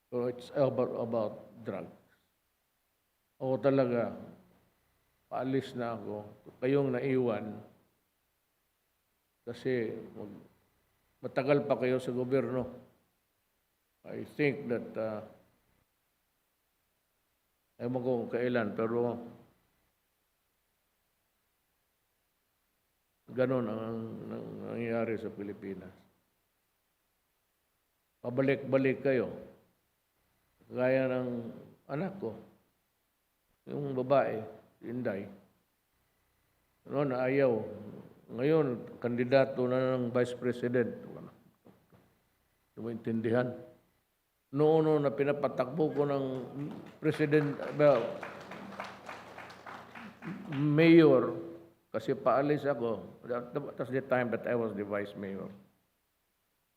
So it's about drugs. Ako talaga, paalis na ako. Kayong naiwan kasi matagal pa kayo sa gobyerno. I think that ewan ko kung kailan, pero Ganon ang nangyayari sa Pilipinas. Pabalik-balik kayo. Gaya ng anak ko, yung babae, si Inday. Noon, ayaw. Ngayon, kandidato na ng Vice President. Hindi mo intindihan. Noon na pinapatakbo ko ng President, Mayor, kasi paalis ako. That's the time that I was the Vice Mayor.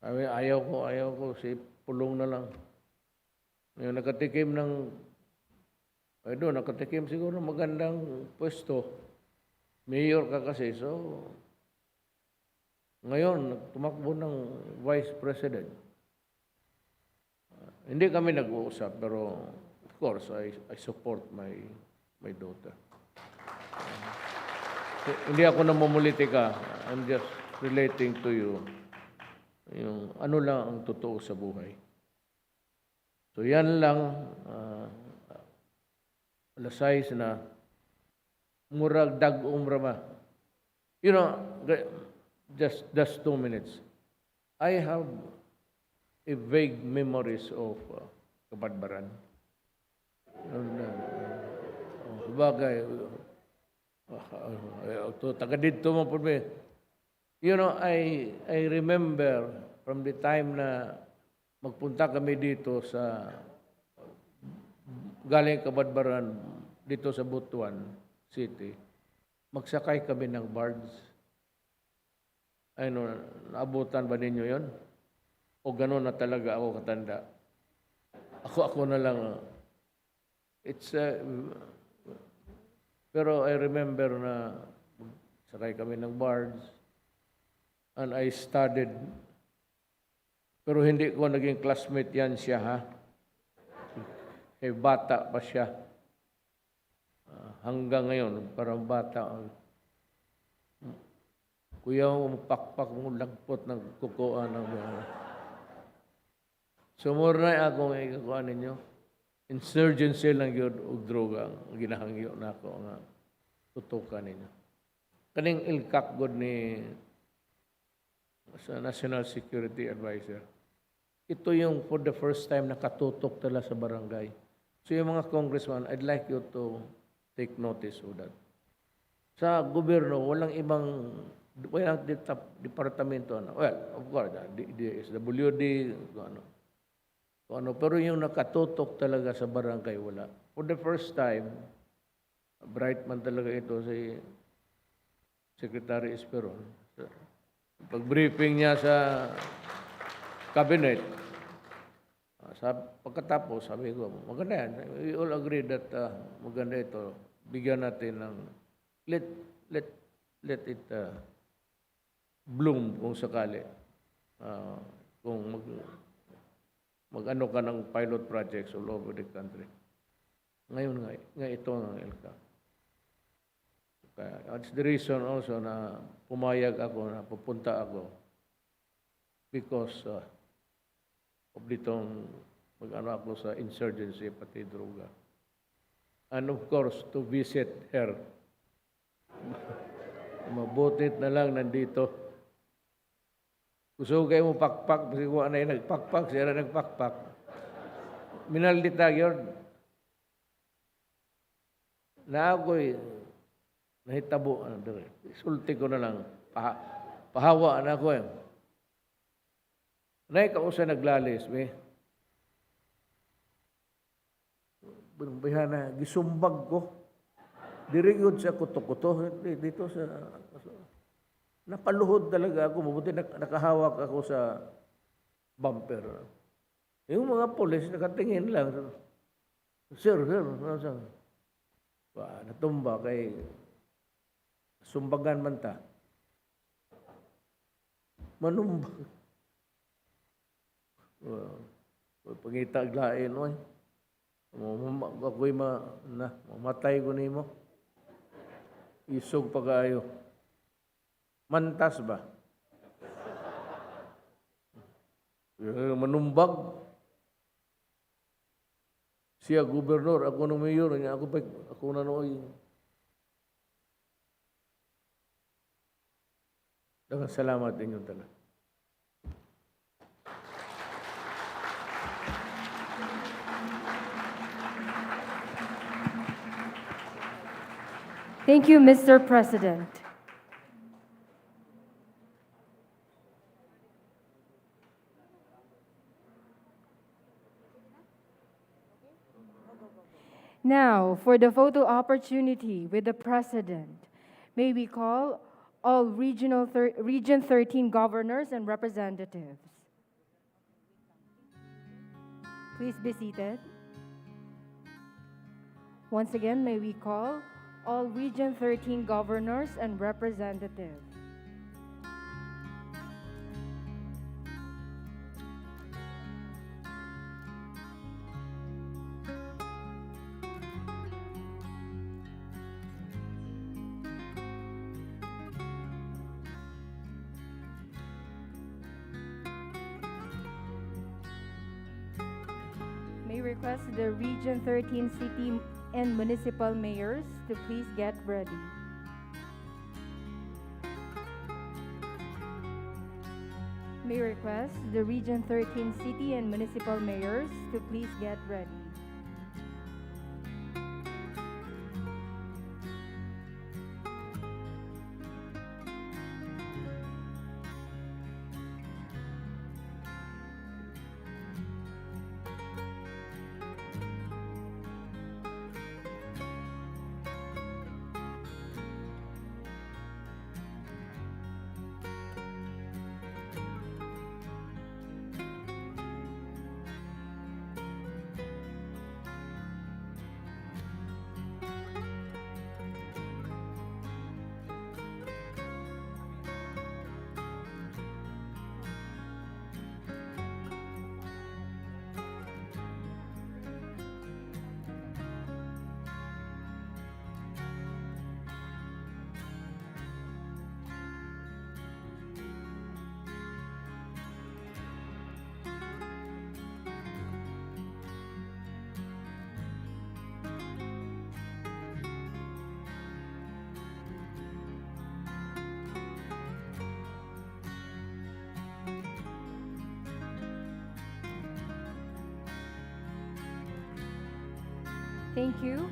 Ayaw ko, si Pulong na lang. Ngayon, nakatikim siguro magandang pwesto. Mayor ka kasi, so ngayon, tumakbo ng Vice President. Hindi kami nag-uusap, pero of course, I support my daughter. Hindi ako namumulitika. I'm just relating to you yung ano lang ang totoo sa buhay. So yan lang, alas 6 na, murag dag-um rama. You know, just 2 minutes. I have a vague memories of Kabadbaran. Bagay, taga dito mo po. You know, I remember from the time na magpunta kami dito sa galing Kabadbaran dito sa Butuan City, magsakay kami ng barge. Ano, naabutan ba ninyo yon? O gano'n na talaga ako katanda? Ako na lang. Pero I remember na sakay kami ng barge and I studied. Pero hindi ko naging classmate yan siya, ha? Bata pa siya. Hanggang ngayon, parang bata. Kuya, pakpak mo lagpot ng kukuha ng mga. Sumurnay akong ikakuha ninyo. Insurgency lang yun o droga. Ginahangyo na ako nga tutukan ninyo. Kaning ELCAC god ni sa National Security Advisor. Ito yung for the first time nakatutok tala sa barangay. So yung mga congressman, I'd like you to take notice of that. Sa gobyerno, walang departamento. Well, of course, DSWD, pero yung nakatutok talaga sa barangay, wala. For the first time, bright man talaga ito si Secretary Esperon. Pag-briefing niya sa cabinet, pagkatapos, sabi ko, maganda yan. We all agree that maganda ito. Bigyan natin ng, let it bloom kung sakali. Kung mag-ano ka ng pilot projects all over the country. Ngayon nga ito ang ELCAC. That's the reason also na pumayag ako, na pupunta ako because of ditong mag-ano ako sa insurgency pati droga. And of course, to visit her. Mabutit na lang nandito. Gusto kayo mo pakpak, kasi kung ano yung nagpakpak, siya na nagpakpak. Minaldita yun. Na ako'y nahitabo. Isulti ko na lang. Pahawa na ako eh. Naikausa naglalis, may. Bihana, gisumbag ko. Dirigod sa kuto-kuto. Dito sa napaluhod talaga ako. Mabuti nakahawak ako sa bumper. Yung mga polis nakatingin lang. Sir. Natumba kay sumbagan man ta. Manumbag. Pangita aglain, oy. Ako'y mamatay ko nimo. Isog pa kayo. Mantas ba? Manumbag. Siya gubernur, ako ng mayor, ako na nooy. Daghang salamat inyong tanan. Thank you, Mr. President. Now, for the photo opportunity with the President, may we call all Region 13 governors and representatives. Please be seated. Once again, may we call all Region 13 governors and representatives. May request the Region 13 city and municipal mayors to please get ready. May request the Region 13 city and municipal mayors to please get ready. Thank you.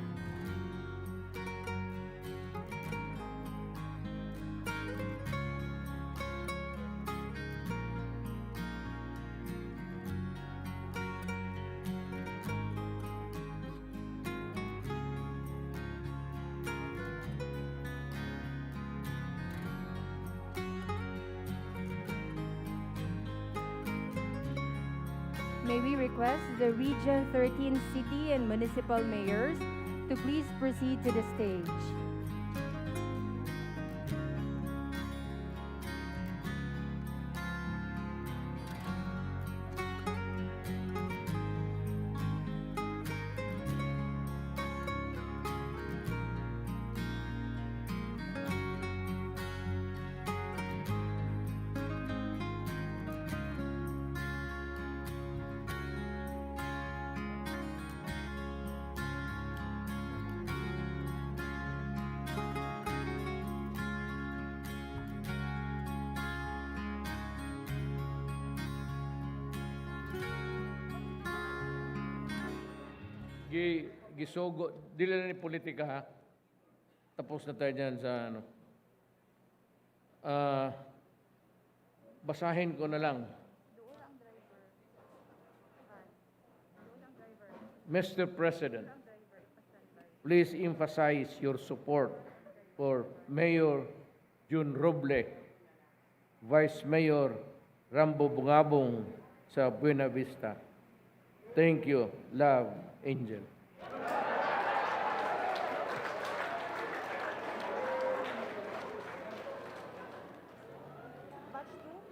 May we request the Region 13 city and municipal mayors to please proceed to the stage. Gisugo, dili na ni politika ha. Tapos na tayo dyan sa ano. Basahin ko na lang. Mr. President, please emphasize your support for Mayor Jun Roble, Vice Mayor Rambo Bungabong sa Buena Vista. Thank you, love, Angel.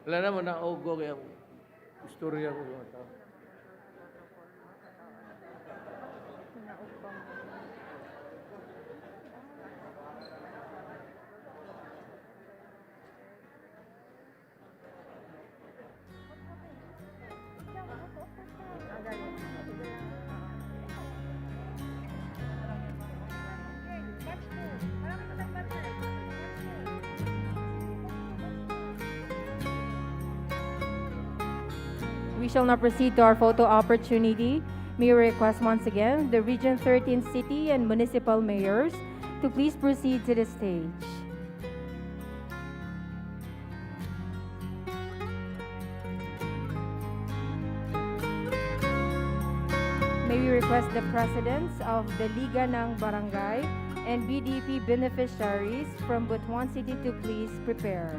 Wala naman na ogo kaya istorya ko sa tao. We shall now proceed to our photo opportunity. May we request once again the Region 13 city and municipal mayors to please proceed to the stage. May we request the presidents of the Liga ng Barangay and BDP beneficiaries from Butuan City to please prepare.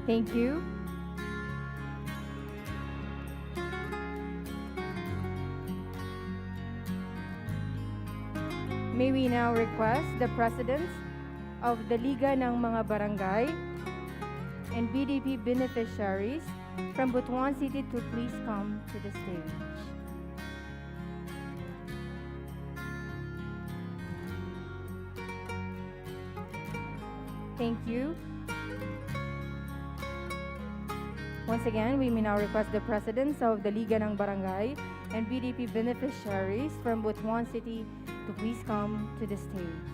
Thank you. May we now request the presidents of the Liga ng mga Barangay and BDP beneficiaries from Butuan City to please come to the stage. Thank you. Once again, we may now request the presidents of the Liga ng Barangay and BDP beneficiaries from Butuan City to please come to the stage.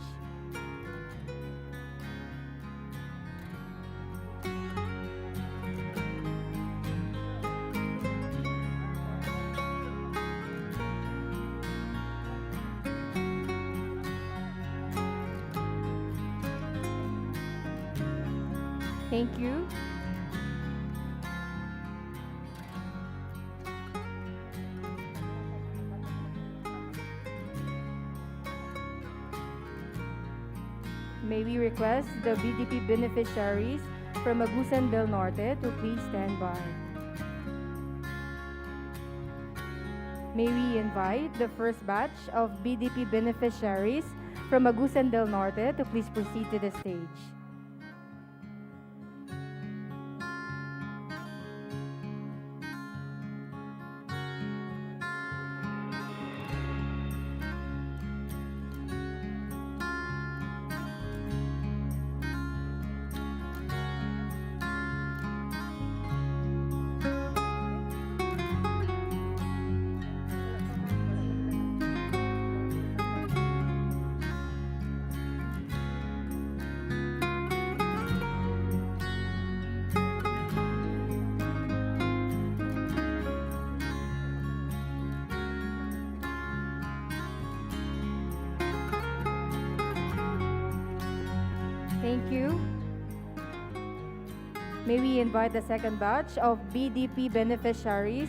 Thank you. May we request the BDP beneficiaries from Agusan del Norte to please stand by. May we invite the first batch of BDP beneficiaries from Agusan del Norte to please proceed to the stage. Thank you. May we invite the second batch of BDP beneficiaries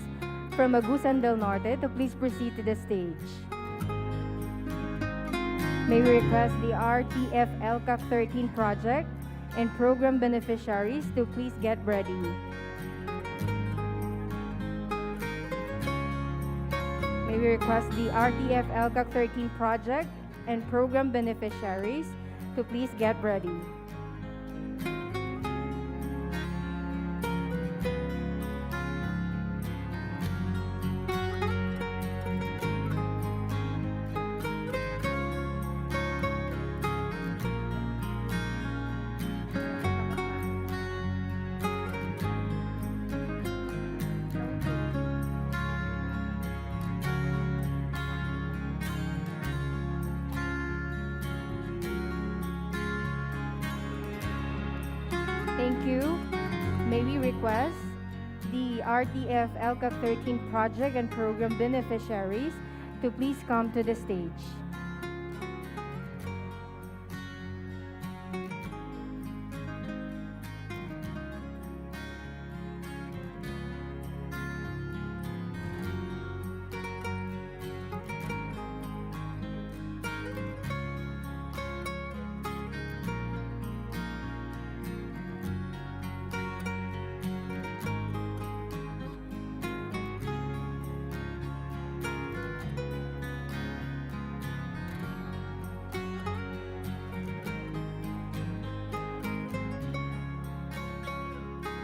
from Agusan del Norte to please proceed to the stage. May we request the NTF-ELCAC 13 project and program beneficiaries to please get ready. May we request the NTF-ELCAC 13 project and program beneficiaries to please get ready. Thank you. May we request the NTF-ELCAC 13 project and program beneficiaries to please come to the stage.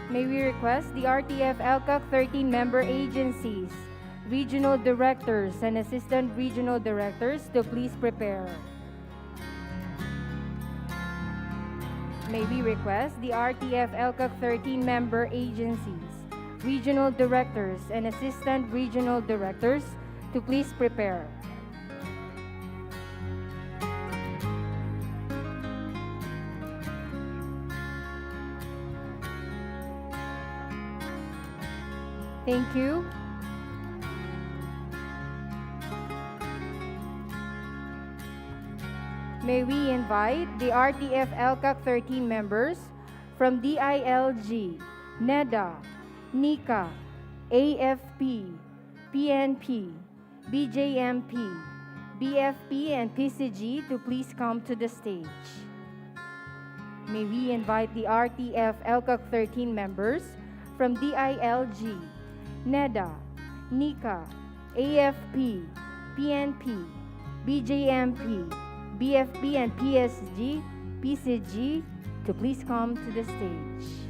May we request the NTF-ELCAC 13 member agencies, regional directors, and assistant regional directors to please prepare. May we request the NTF-ELCAC 13 member agencies, regional directors, and assistant regional directors to please prepare. Thank you. May we invite the RTF-ELCAC 13 members from DILG, NEDA, NICA, AFP, PNP, BJMP, BFP, and PCG to please come to the stage. May we invite the RTF-ELCAC 13 members from DILG, NEDA, NICA, AFP, PNP, BJMP, BFP, and PCG to please come to the stage.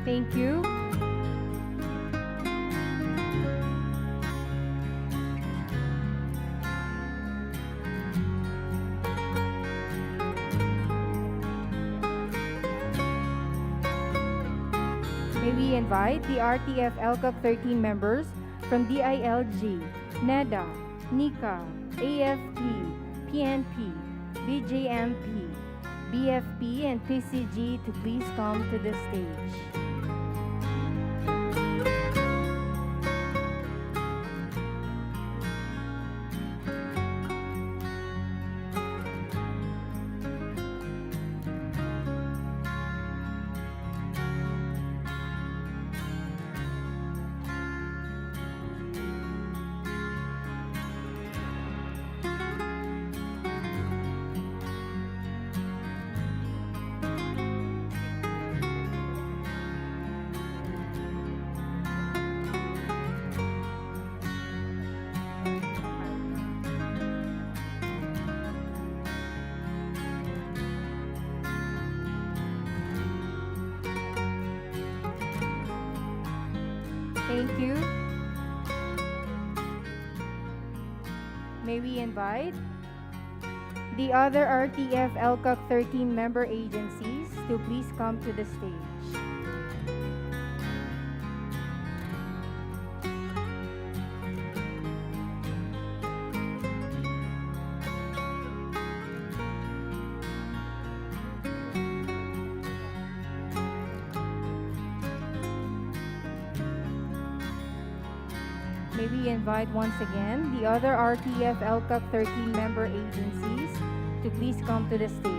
Thank you. May we invite the RTF-ELCAC 13 members from DILG, NEDA, NICA, AFP, PNP, BJMP, BFP, and PCG to please come to the stage. Thank you. May we invite the other RTF-ELCAC 13 member agencies to please come to the stage. May we invite once again the other RTF-ELCAC 13 member agencies to please come to the stage.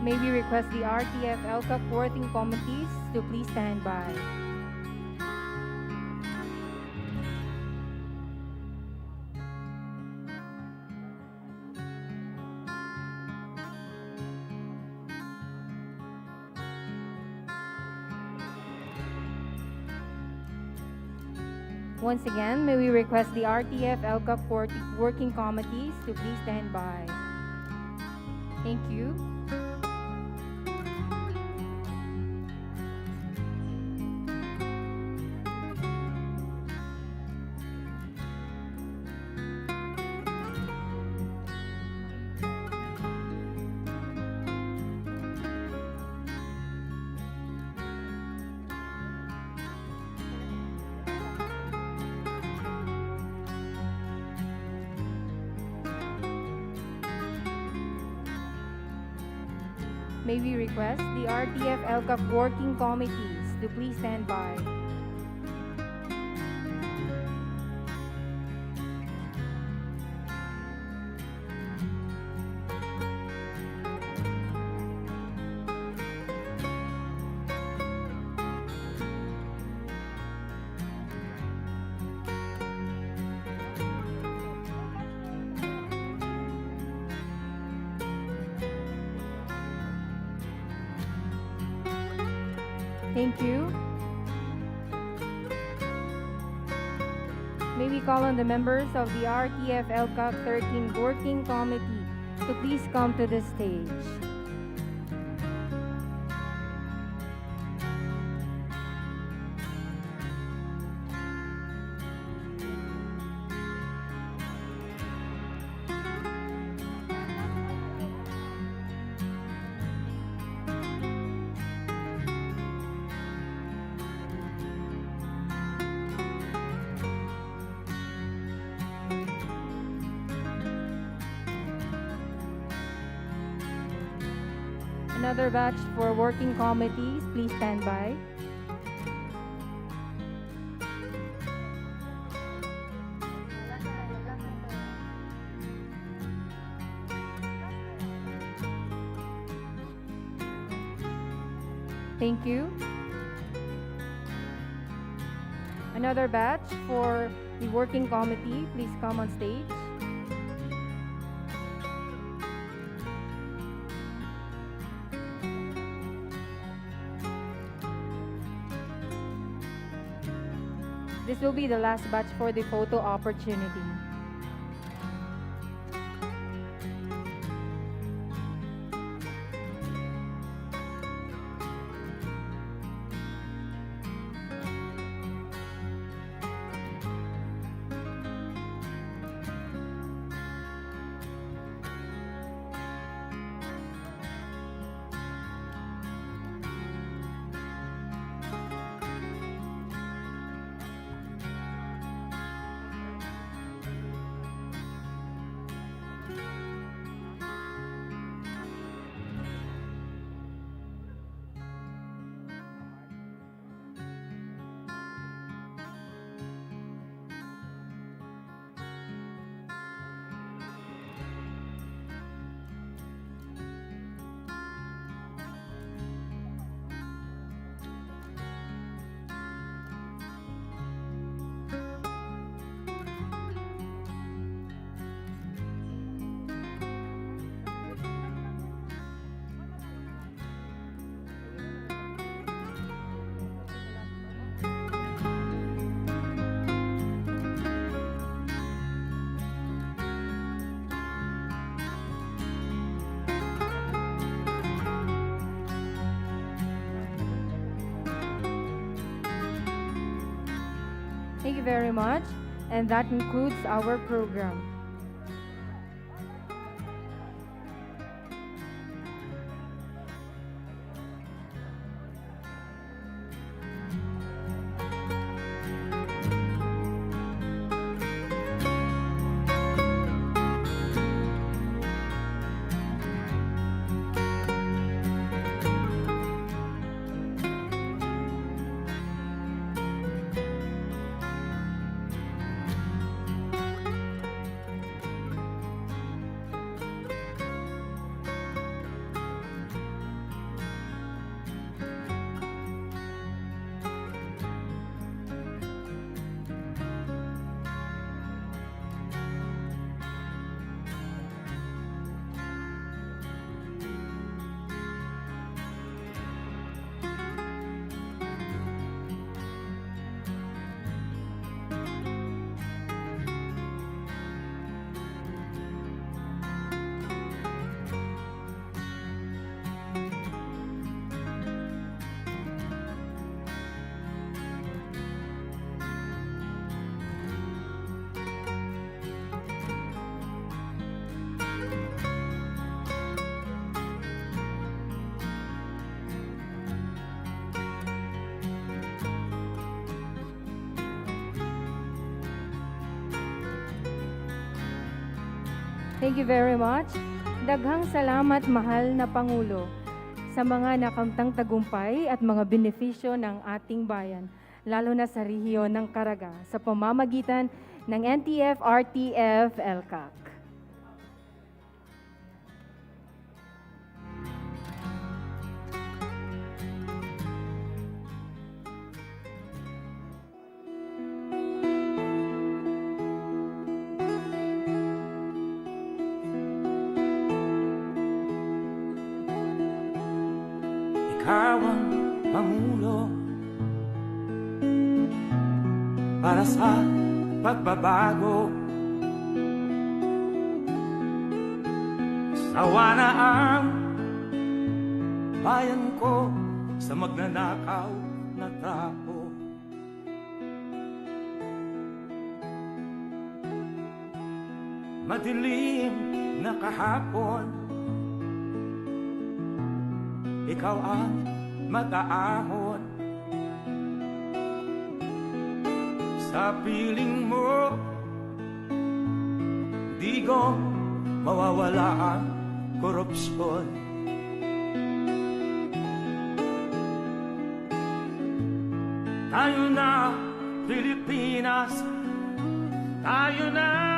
May we request the RTF-ELCAC working committees to please stand by. Once again, may we request the RTF-ELCAC working committees to please stand by. Thank you. May we request the RTF-ELCAC working committees to please stand by. Thank you. May we call on the members of the RTF-ELCAC 13 Working Committee to please come to the stage. Another batch for working committees, please stand by. Thank you. Another batch for the working committee, please come on stage. This will be the last batch for the photo opportunity. Thank you very much. And that concludes our program. Thank you very much. Daghang salamat, mahal na Pangulo, sa mga nakamtang tagumpay at mga benepisyo ng ating bayan, lalo na sa rehiyon ng Caraga, sa pamamagitan ng NTF-RTF-ELCAC. Ikaw ang Pangulo para sa pagbabago. Sawa na ang bayan ko sa magnanakaw na tao. Madilim na kahapon, ikaw ang mag-aahon. Sa piling mo, di ko mawawala ang korupsyon. Tayo na, Pilipinas, tayo na.